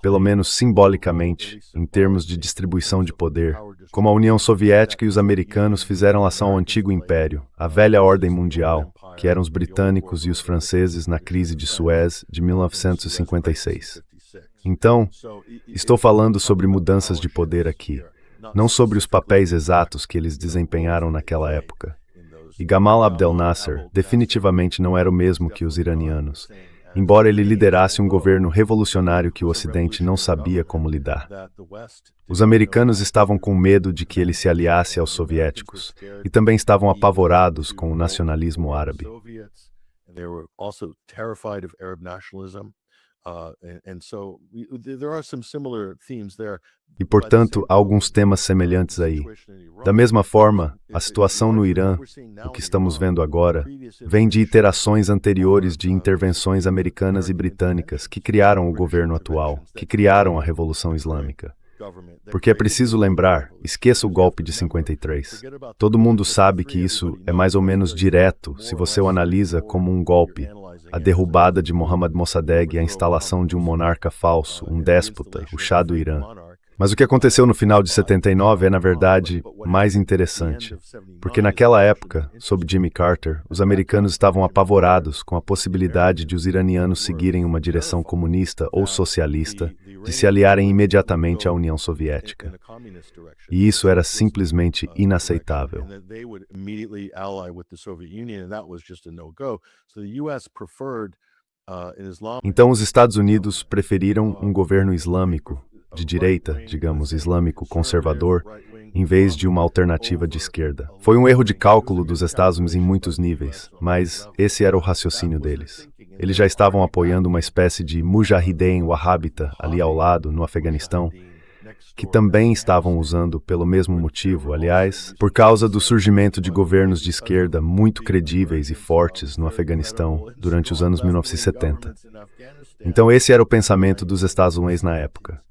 pelo menos simbolicamente, em termos de distribuição de poder, como a União Soviética e os americanos fizeram relação ao antigo império, a velha ordem mundial, que eram os britânicos e os franceses na crise de Suez de 1956. Então, estou falando sobre mudanças de poder aqui, não sobre os papéis exatos que eles desempenharam naquela época. E Gamal Abdel Nasser definitivamente não era o mesmo que os iranianos, embora ele liderasse um governo revolucionário que o Ocidente não sabia como lidar. Os americanos estavam com medo de que ele se aliasse aos soviéticos, e também estavam apavorados com o nacionalismo árabe. There are some similar themes there. E, portanto, há alguns temas semelhantes aí. Da mesma forma, a situação no Irã, o que estamos vendo agora, vem de iterações anteriores de intervenções americanas e britânicas que criaram o governo atual, que criaram a Revolução Islâmica. Porque é preciso lembrar, esqueça o golpe de 53. Todo mundo sabe que isso é mais ou menos direto se você o analisa como um golpe. A derrubada de Mohammad Mossadegh e a instalação de um monarca falso, um déspota, o Shah do Irã. Mas o que aconteceu no final de 79 é, na verdade, mais interessante. Porque naquela época, sob Jimmy Carter, os americanos estavam apavorados com a possibilidade de os iranianos seguirem uma direção comunista ou socialista, de se aliarem imediatamente à União Soviética. E isso era simplesmente inaceitável. Então os Estados Unidos preferiram um governo islâmico, de direita, digamos, islâmico conservador, em vez de uma alternativa de esquerda. Foi um erro de cálculo dos Estados Unidos em muitos níveis, mas esse era o raciocínio deles. Eles já estavam apoiando uma espécie de mujahideen wahhabita ali ao lado, no Afeganistão, que também estavam usando pelo mesmo motivo, aliás, por causa do surgimento de governos de esquerda muito credíveis e fortes no Afeganistão durante os anos 1970. Então esse era o pensamento dos Estados Unidos na época.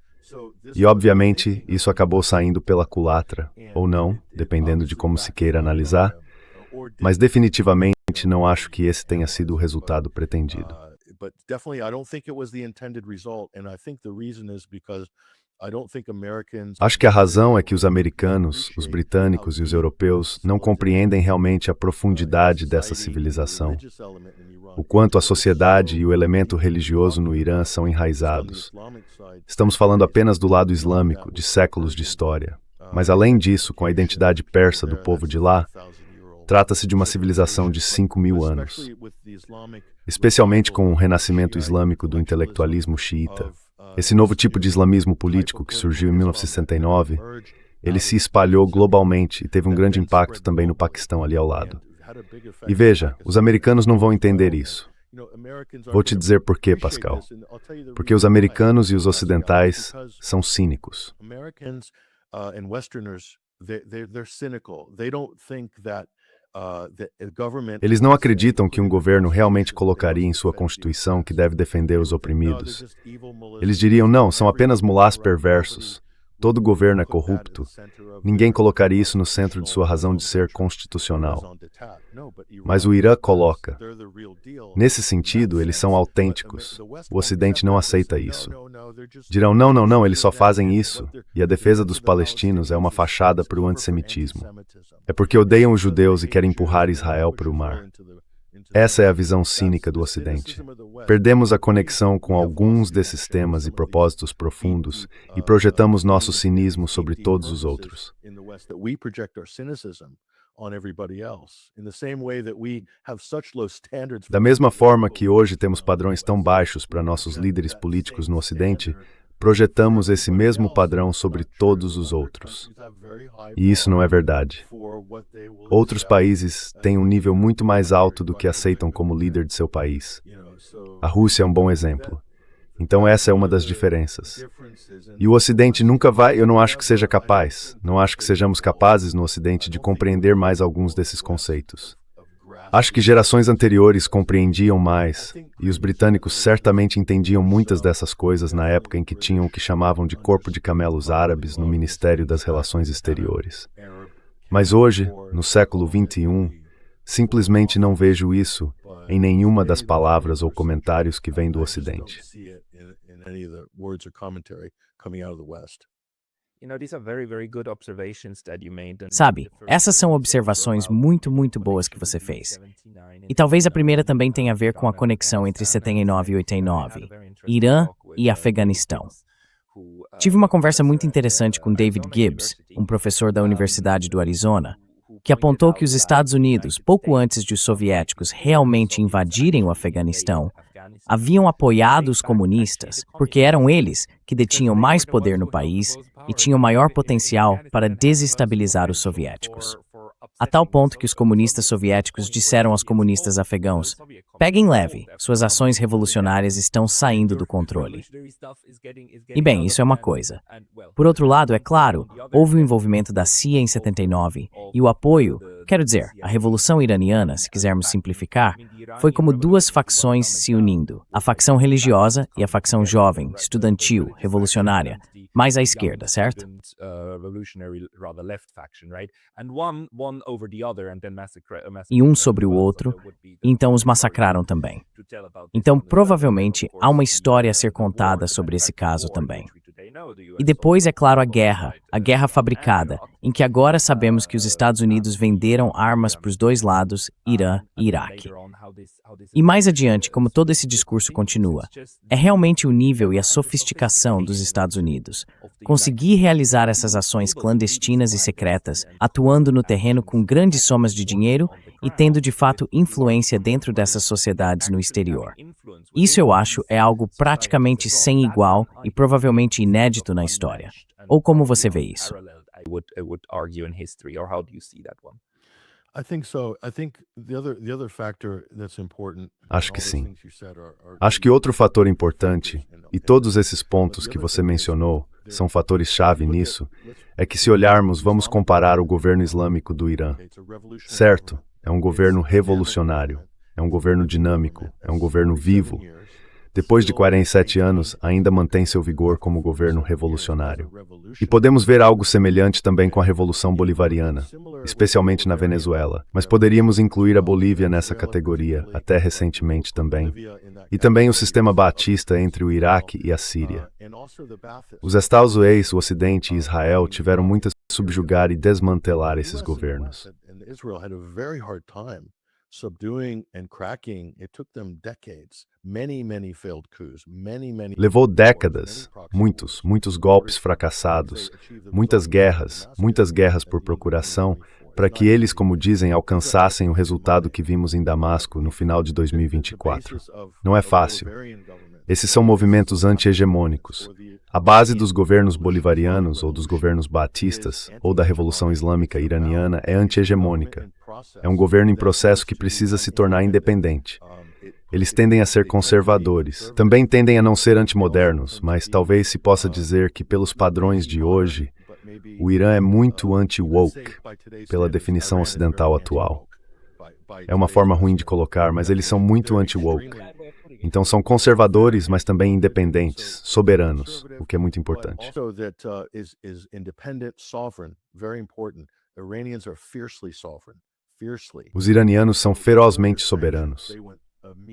E, obviamente, isso acabou saindo pela culatra, ou não, dependendo de como se queira analisar, mas definitivamente não acho que esse tenha sido o resultado pretendido. Acho que a razão é que os americanos, os britânicos e os europeus não compreendem realmente a profundidade dessa civilização, o quanto a sociedade e o elemento religioso no Irã são enraizados. Estamos falando apenas do lado islâmico, de séculos de história. Mas além disso, com a identidade persa do povo de lá, trata-se de uma civilização de 5.000 anos. Especialmente com o renascimento islâmico do intelectualismo xiita. Esse novo tipo de islamismo político que surgiu em 1969, ele se espalhou globalmente e teve um grande impacto também no Paquistão ali ao lado. E veja, os americanos não vão entender isso. Vou te dizer por quê, Pascal. Porque os americanos e os ocidentais são cínicos. Eles não acreditam que um governo realmente colocaria em sua Constituição que deve defender os oprimidos. Eles diriam, não, são apenas mulás perversos. Todo governo é corrupto. Ninguém colocaria isso no centro de sua razão de ser constitucional. Mas o Irã coloca. Nesse sentido, eles são autênticos. O Ocidente não aceita isso. Dirão, não, eles só fazem isso. E a defesa dos palestinos é uma fachada para o antissemitismo. É porque odeiam os judeus e querem empurrar Israel para o mar. Essa é a visão cínica do Ocidente. Perdemos a conexão com alguns desses temas e propósitos profundos e projetamos nosso cinismo sobre todos os outros. Da mesma forma que hoje temos padrões tão baixos para nossos líderes políticos no Ocidente, projetamos esse mesmo padrão sobre todos os outros. E isso não é verdade. Outros países têm um nível muito mais alto do que aceitam como líder de seu país. A Rússia é um bom exemplo. Então essa é uma das diferenças. E o Ocidente nunca vai, eu não acho que seja capaz, não acho que sejamos capazes no Ocidente de compreender mais alguns desses conceitos. Acho que gerações anteriores compreendiam mais, e os britânicos certamente entendiam muitas dessas coisas na época em que tinham o que chamavam de corpo de camelos árabes no Ministério das Relações Exteriores. Mas hoje, no século XXI, simplesmente não vejo isso em nenhuma das palavras ou comentários que vêm do Ocidente. Sabe, essas são observações muito boas que você fez. E talvez a primeira também tenha a ver com a conexão entre 79 e 89, Irã e Afeganistão. Tive uma conversa muito interessante com David Gibbs, um professor da Universidade do Arizona, que apontou que os Estados Unidos, pouco antes de os soviéticos realmente invadirem o Afeganistão, haviam apoiado os comunistas porque eram eles que detinham mais poder no país e tinham maior potencial para desestabilizar os soviéticos. a tal ponto que os comunistas soviéticos disseram aos comunistas afegãos: peguem leve, suas ações revolucionárias estão saindo do controle. E bem, isso é uma coisa. Por outro lado, é claro, houve o envolvimento da CIA em 79 e o apoio, quero dizer, a Revolução Iraniana, se quisermos simplificar, foi como duas facções se unindo, a facção religiosa e a facção jovem, estudantil, revolucionária, mais à esquerda, certo? E um sobre o outro, e então os massacraram também. Então, provavelmente, há uma história a ser contada sobre esse caso também. E depois, é claro, a guerra fabricada, em que agora sabemos que os Estados Unidos venderam armas para os dois lados, Irã e Iraque. E mais adiante, como todo esse discurso continua, é realmente o nível e a sofisticação dos Estados Unidos. Conseguir realizar essas ações clandestinas e secretas, atuando no terreno com grandes somas de dinheiro e tendo de fato influência dentro dessas sociedades no exterior. Isso, eu acho, é algo praticamente sem igual e provavelmente inédito na história. Ou como você vê isso? Acho que sim. Acho que outro fator importante, e todos esses pontos que você mencionou são fatores-chave nisso, é que se olharmos, vamos comparar o governo islâmico do Irã. Certo, é um governo revolucionário, é um governo dinâmico, é um governo vivo. Depois de 47 anos, ainda mantém seu vigor como governo revolucionário. E podemos ver algo semelhante também com a Revolução Bolivariana, especialmente na Venezuela, mas poderíamos incluir a Bolívia nessa categoria, até recentemente também. E também o sistema baatista entre o Iraque e a Síria. Os Estados Unidos, o Ocidente e Israel tiveram muito a subjugar e desmantelar esses governos. Levou décadas, muitos golpes fracassados, muitas guerras por procuração, para que eles, como dizem, alcançassem o resultado que vimos em Damasco no final de 2024. Não é fácil. Esses são movimentos anti-hegemônicos. A base dos governos bolivarianos ou dos governos baatistas ou da Revolução Islâmica Iraniana é anti-hegemônica. É um governo em processo que precisa se tornar independente. Eles tendem a ser conservadores. Também tendem a não ser antimodernos, mas talvez se possa dizer que, pelos padrões de hoje, o Irã é muito anti-woke, pela definição ocidental atual. É uma forma ruim de colocar, mas eles são muito anti-woke. Então são conservadores, mas também independentes, soberanos, o que é muito importante. Os iranianos são ferozmente soberanos.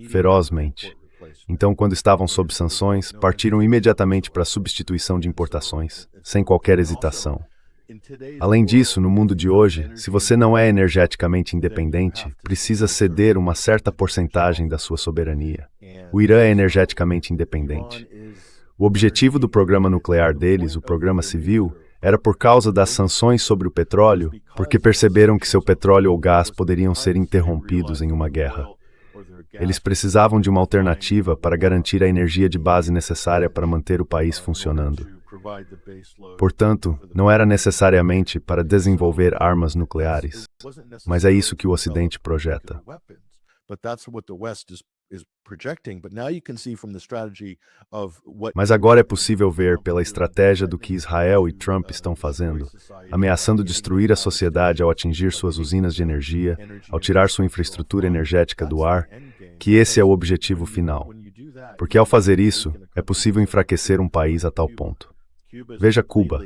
Ferozmente. Então, quando estavam sob sanções, partiram imediatamente para a substituição de importações, sem qualquer hesitação. Além disso, no mundo de hoje, se você não é energeticamente independente, precisa ceder uma certa porcentagem da sua soberania. O Irã é energeticamente independente. O objetivo do programa nuclear deles, o programa civil, era por causa das sanções sobre o petróleo, porque perceberam que seu petróleo ou gás poderiam ser interrompidos em uma guerra. Eles precisavam de uma alternativa para garantir a energia de base necessária para manter o país funcionando. Portanto, não era necessariamente para desenvolver armas nucleares, mas é isso que o Ocidente projeta. Mas agora é possível ver pela estratégia do que Israel e Trump estão fazendo, ameaçando destruir a sociedade ao atingir suas usinas de energia, ao tirar sua infraestrutura energética do ar, que esse é o objetivo final. Porque ao fazer isso, é possível enfraquecer um país a tal ponto. Veja Cuba.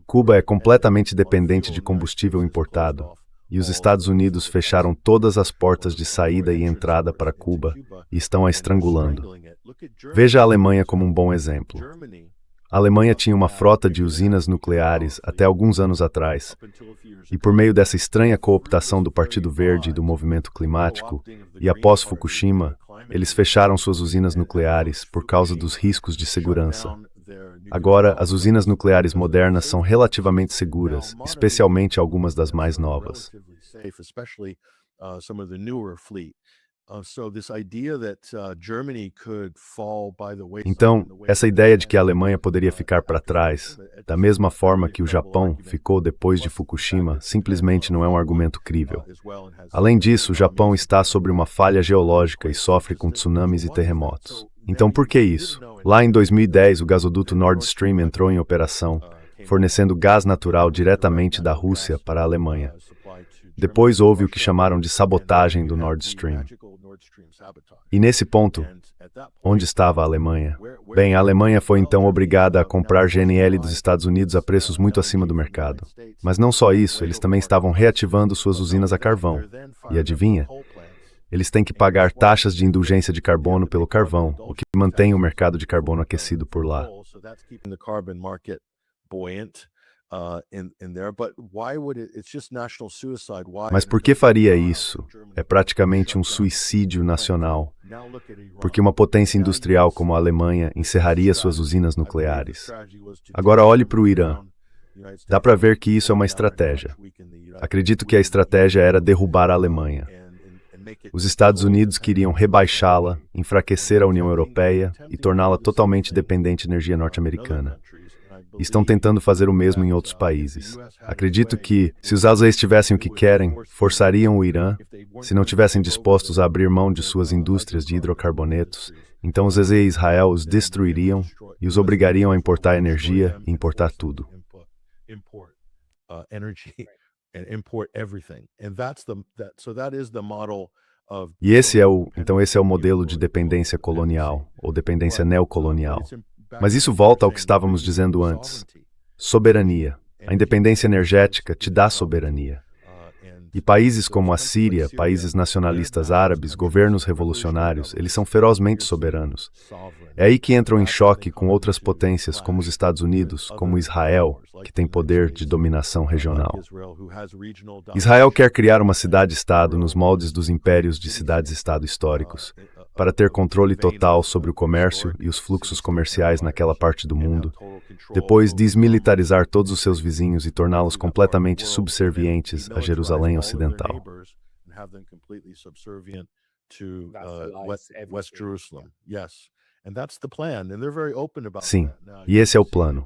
Cuba é completamente dependente de combustível importado, e os Estados Unidos fecharam todas as portas de saída e entrada para Cuba e estão a estrangulando. Veja a Alemanha como um bom exemplo. A Alemanha tinha uma frota de usinas nucleares até alguns anos atrás, e por meio dessa estranha cooptação do Partido Verde e do movimento climático, e após Fukushima, eles fecharam suas usinas nucleares por causa dos riscos de segurança. Agora, as usinas nucleares modernas são relativamente seguras, especialmente algumas das mais novas. Então, essa ideia de que a Alemanha poderia ficar para trás, da mesma forma que o Japão ficou depois de Fukushima, simplesmente não é um argumento crível. Além disso, o Japão está sobre uma falha geológica e sofre com tsunamis e terremotos. Então, por que isso? Lá em 2010, o gasoduto Nord Stream entrou em operação, fornecendo gás natural diretamente da Rússia para a Alemanha. Depois houve o que chamaram de sabotagem do Nord Stream. E nesse ponto, onde estava a Alemanha? Bem, a Alemanha foi então obrigada a comprar GNL dos Estados Unidos a preços muito acima do mercado. Mas não só isso, eles também estavam reativando suas usinas a carvão. E adivinha? Eles têm que pagar taxas de indulgência de carbono pelo carvão, o que mantém o mercado de carbono aquecido por lá. Mas por que faria isso? É praticamente um suicídio nacional. Porque uma potência industrial como a Alemanha encerraria suas usinas nucleares. Agora olhe para o Irã. Dá para ver que isso é uma estratégia. Acredito que a estratégia era derrubar a Alemanha. Os Estados Unidos queriam rebaixá-la, enfraquecer a União Europeia e torná-la totalmente dependente de energia norte-americana. Estão tentando fazer o mesmo em outros países. Acredito que, se os Estados tivessem o que querem, forçariam o Irã, se não tivessem dispostos a abrir mão de suas indústrias de hidrocarbonetos, então os e Israel os destruiriam e os obrigariam a importar energia e importar tudo. E esse é o modelo de dependência colonial, ou dependência neocolonial. Mas isso volta ao que estávamos dizendo antes. Soberania. A independência energética te dá soberania. E países como a Síria, países nacionalistas árabes, governos revolucionários, eles são ferozmente soberanos. É aí que entram em choque com outras potências como os Estados Unidos, como Israel, que tem poder de dominação regional. Israel quer criar uma cidade-estado nos moldes dos impérios de cidades-estado históricos, para ter controle total sobre o comércio e os fluxos comerciais naquela parte do mundo, depois desmilitarizar todos os seus vizinhos e torná-los completamente subservientes a Jerusalém Ocidental. Sim, e esse é o plano.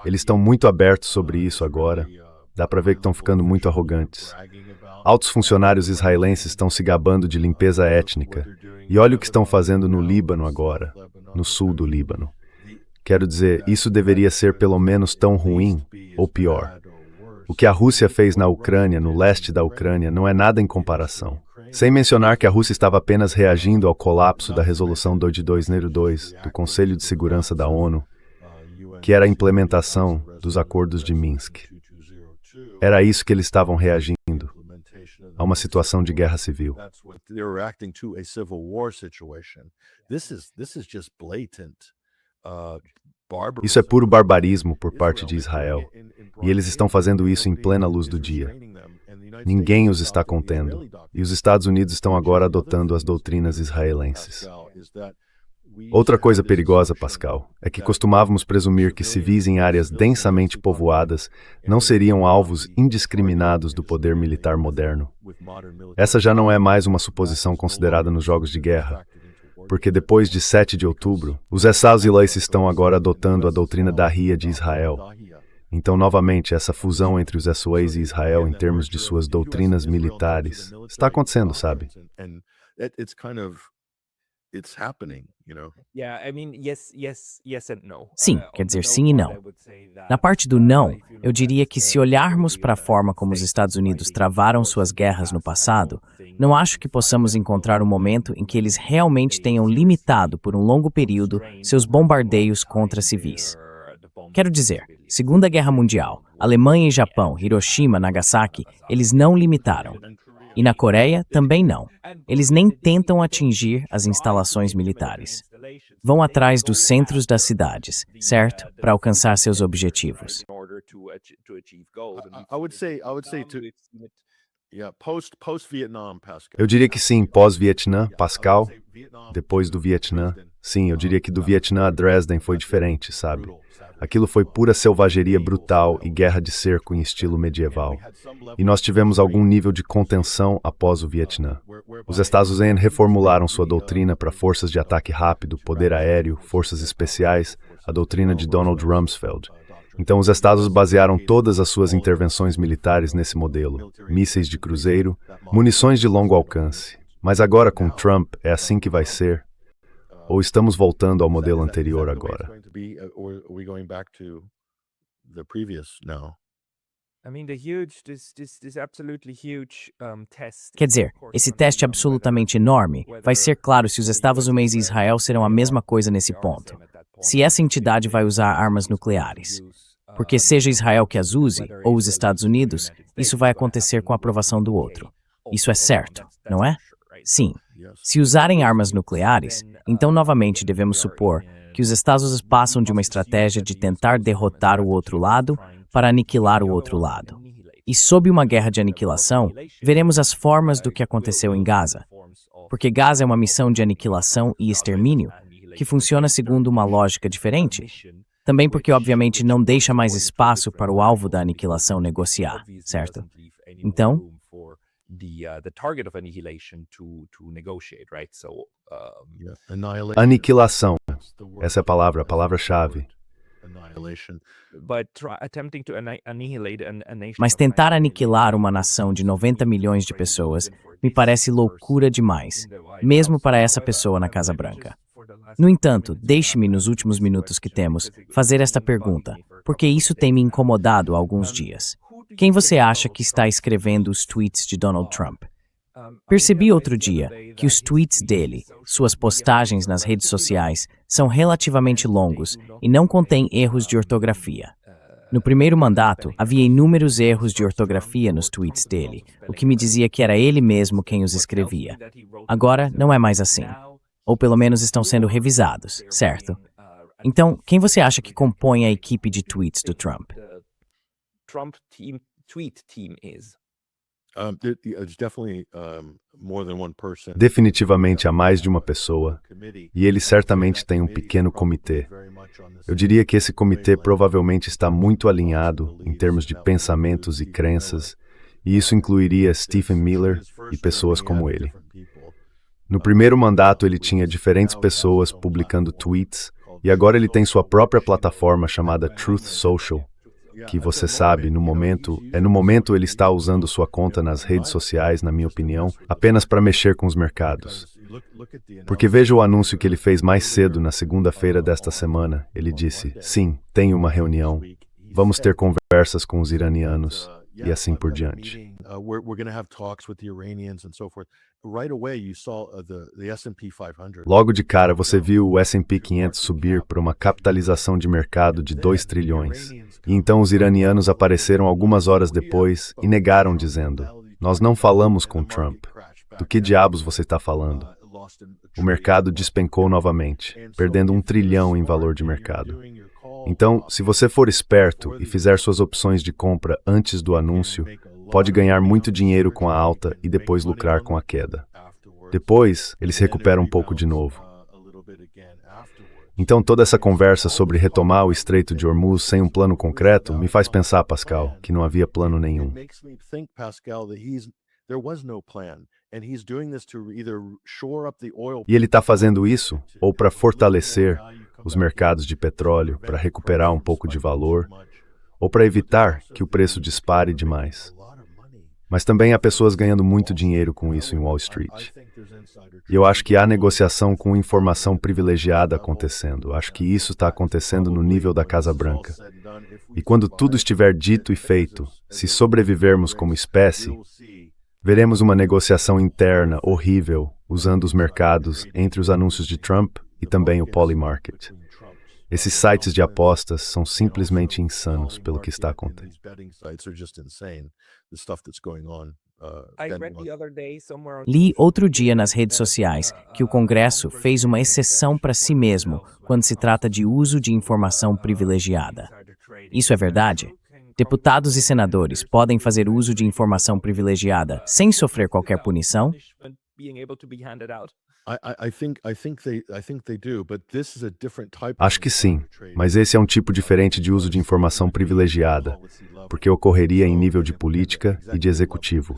Eles estão muito abertos sobre isso agora. Dá para ver que estão ficando muito arrogantes. Altos funcionários israelenses estão se gabando de limpeza étnica. E olha o que estão fazendo no Líbano agora, no sul do Líbano. Quero dizer, isso deveria ser pelo menos tão ruim, ou pior. O que a Rússia fez na Ucrânia, no leste da Ucrânia, não é nada em comparação. Sem mencionar que a Rússia estava apenas reagindo ao colapso da Resolução 2202 do Conselho de Segurança da ONU, que era a implementação dos acordos de Minsk. Era isso que eles estavam reagindo, a uma situação de guerra civil. Isso é puro barbarismo por parte de Israel, e eles estão fazendo isso em plena luz do dia. Ninguém os está contendo, e os Estados Unidos estão agora adotando as doutrinas israelenses. Outra coisa perigosa, Pascal, é que costumávamos presumir que civis em áreas densamente povoadas não seriam alvos indiscriminados do poder militar moderno. Essa já não é mais uma suposição considerada nos jogos de guerra, porque depois de 7 de outubro, os Estados Unidos estão agora adotando a doutrina da Ria de Israel. Então, novamente, essa fusão entre os SOAs e Israel em termos de suas doutrinas militares está acontecendo, sabe? Sim, quer dizer sim e não. Na parte do não, eu diria que se olharmos para a forma como os Estados Unidos travaram suas guerras no passado, não acho que possamos encontrar um momento em que eles realmente tenham limitado por um longo período seus bombardeios contra civis. Quero dizer, Segunda Guerra Mundial, Alemanha e Japão, Hiroshima, Nagasaki, eles não limitaram. E na Coreia também não. Eles nem tentam atingir as instalações militares. Vão atrás dos centros das cidades, certo? Para alcançar seus objetivos. Eu diria que sim, pós-Vietnã, Pascal, depois do Vietnã, Sim, eu diria que do Vietnã a Dresden foi diferente, sabe? Aquilo foi pura selvageria brutal e guerra de cerco em estilo medieval. E nós tivemos algum nível de contenção após o Vietnã. Os Estados Unidos reformularam sua doutrina para forças de ataque rápido, poder aéreo, forças especiais, a doutrina de Donald Rumsfeld. Então os Estados basearam todas as suas intervenções militares nesse modelo, mísseis de cruzeiro, munições de longo alcance. Mas agora com Trump é assim que vai ser? Ou estamos voltando ao modelo anterior agora? Quer dizer, esse teste absolutamente enorme vai ser claro se os Estados Unidos e Israel serão a mesma coisa nesse ponto. Se essa entidade vai usar armas nucleares. Porque seja Israel que as use, ou os Estados Unidos, isso vai acontecer com a aprovação do outro. Isso é certo, não é? Sim. Se usarem armas nucleares, então novamente devemos supor que os Estados Unidos passam de uma estratégia de tentar derrotar o outro lado para aniquilar o outro lado. E sob uma guerra de aniquilação, veremos as formas do que aconteceu em Gaza. Porque Gaza é uma missão de aniquilação e extermínio, que funciona segundo uma lógica diferente. Também porque, obviamente, não deixa mais espaço para o alvo da aniquilação negociar, certo? Então, aniquilação. Essa é a palavra-chave. Mas tentar aniquilar uma nação de 90 milhões de pessoas me parece loucura demais, mesmo para essa pessoa na Casa Branca. No entanto, deixe-me, nos últimos minutos que temos, fazer esta pergunta, porque isso tem me incomodado há alguns dias. Quem você acha que está escrevendo os tweets de Donald Trump? Percebi outro dia que os tweets dele, suas postagens nas redes sociais, são relativamente longos e não contêm erros de ortografia. No primeiro mandato, havia inúmeros erros de ortografia nos tweets dele, o que me dizia que era ele mesmo quem os escrevia. Agora, não é mais assim. Ou pelo menos estão sendo revisados, certo? Então, quem você acha que compõe a equipe de tweets do Trump? Definitivamente há mais de uma pessoa, e ele certamente tem um pequeno comitê. Eu diria que esse comitê provavelmente está muito alinhado em termos de pensamentos e crenças, e isso incluiria Stephen Miller e pessoas como ele. No primeiro mandato ele tinha diferentes pessoas publicando tweets, e agora ele tem sua própria plataforma chamada Truth Social, que você sabe, no momento ele está usando sua conta nas redes sociais, na minha opinião, apenas para mexer com os mercados. Porque veja o anúncio que ele fez mais cedo, na segunda-feira desta semana. Ele disse, sim, tenho uma reunião, vamos ter conversas com os iranianos, e assim por diante. Logo de cara, você viu o S&P 500 subir para uma capitalização de mercado de 2 trilhões. E então os iranianos apareceram algumas horas depois e negaram, dizendo, nós não falamos com Trump. Do que diabos você está falando? O mercado despencou novamente, perdendo 1 trilhão em valor de mercado. Então, se você for esperto e fizer suas opções de compra antes do anúncio, pode ganhar muito dinheiro com a alta e depois lucrar com a queda. Depois, ele se recupera um pouco de novo. Então, toda essa conversa sobre retomar o Estreito de Hormuz sem um plano concreto me faz pensar, Pascal, que não havia plano nenhum. E ele está fazendo isso ou para fortalecer os mercados de petróleo, para recuperar um pouco de valor, ou para evitar que o preço dispare demais. Mas também há pessoas ganhando muito dinheiro com isso em Wall Street. E eu acho que há negociação com informação privilegiada acontecendo. Acho que isso está acontecendo no nível da Casa Branca. E quando tudo estiver dito e feito, se sobrevivermos como espécie, veremos uma negociação interna horrível usando os mercados entre os anúncios de Trump e também o Polymarket. Esses sites de apostas são simplesmente insanos pelo que está acontecendo. Li outro dia nas redes sociais que o Congresso fez uma exceção para si mesmo quando se trata de uso de informação privilegiada. Isso é verdade? Deputados e senadores podem fazer uso de informação privilegiada sem sofrer qualquer punição? Acho que sim, mas esse é um tipo diferente de uso de informação privilegiada, porque ocorreria em nível de política e de executivo.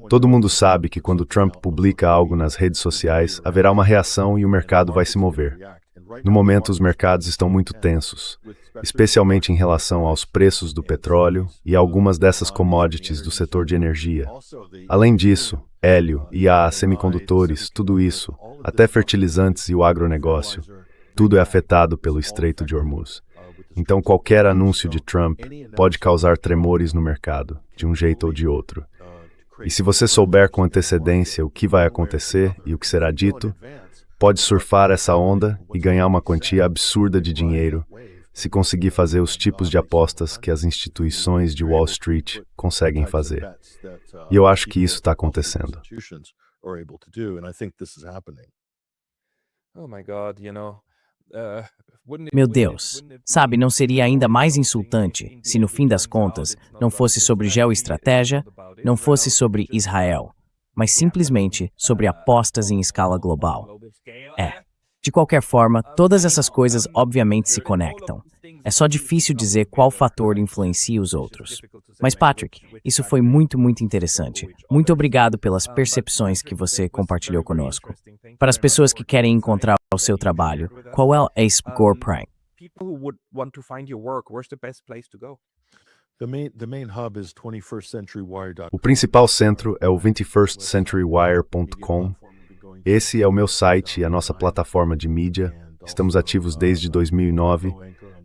Todo mundo sabe que quando Trump publica algo nas redes sociais, haverá uma reação e o mercado vai se mover. No momento, os mercados estão muito tensos, especialmente em relação aos preços do petróleo e algumas dessas commodities do setor de energia. Além disso, hélio, IA, semicondutores, tudo isso, até fertilizantes e o agronegócio, tudo é afetado pelo Estreito de Hormuz. Então, qualquer anúncio de Trump pode causar tremores no mercado, de um jeito ou de outro. E se você souber com antecedência o que vai acontecer e o que será dito, pode surfar essa onda e ganhar uma quantia absurda de dinheiro se conseguir fazer os tipos de apostas que as instituições de Wall Street conseguem fazer. E eu acho que isso está acontecendo. Oh my God, Meu Deus, sabe, não seria ainda mais insultante se, no fim das contas, não fosse sobre geoestratégia, não fosse sobre Israel, mas simplesmente sobre apostas em escala global. De qualquer forma, todas essas coisas obviamente se conectam. É só difícil dizer qual fator influencia os outros. Mas, Patrick, isso foi muito interessante. Muito obrigado pelas percepções que você compartilhou conosco. Para as pessoas que querem encontrar o seu trabalho, qual é a Score Prime? People who would want to find your work, where's the best place to go? The main hub is 21stcenturywire.com. O principal centro é o 21stcenturywire.com. Esse é o meu site e a nossa plataforma de mídia. Estamos ativos desde 2009.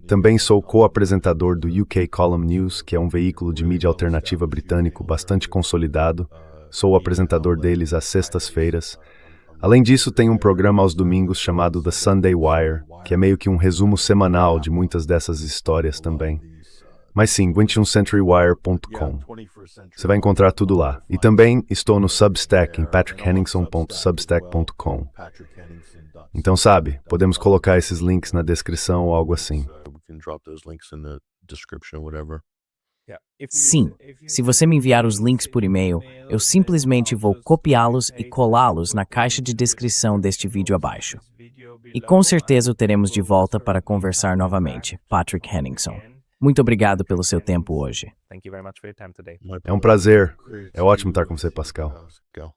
Também sou co-apresentador do UK Column News, que é um veículo de mídia alternativa britânico bastante consolidado. Sou o apresentador deles às sextas-feiras. Além disso, tenho um programa aos domingos chamado The Sunday Wire, que é meio que um resumo semanal de muitas dessas histórias também. Mas sim, 21stcenturywire.com. Você vai encontrar tudo lá. E também estou no Substack em patrickhenningson.substack.com. Então, sabe, podemos colocar esses links na descrição ou algo assim. Sim, se você me enviar os links por e-mail, eu simplesmente vou copiá-los e colá-los na caixa de descrição deste vídeo abaixo. E com certeza o teremos de volta para conversar novamente. Patrick Henningson. Muito obrigado pelo seu tempo hoje. Thank you very much for your time today. É um prazer. É ótimo estar com você, Pascal. Go.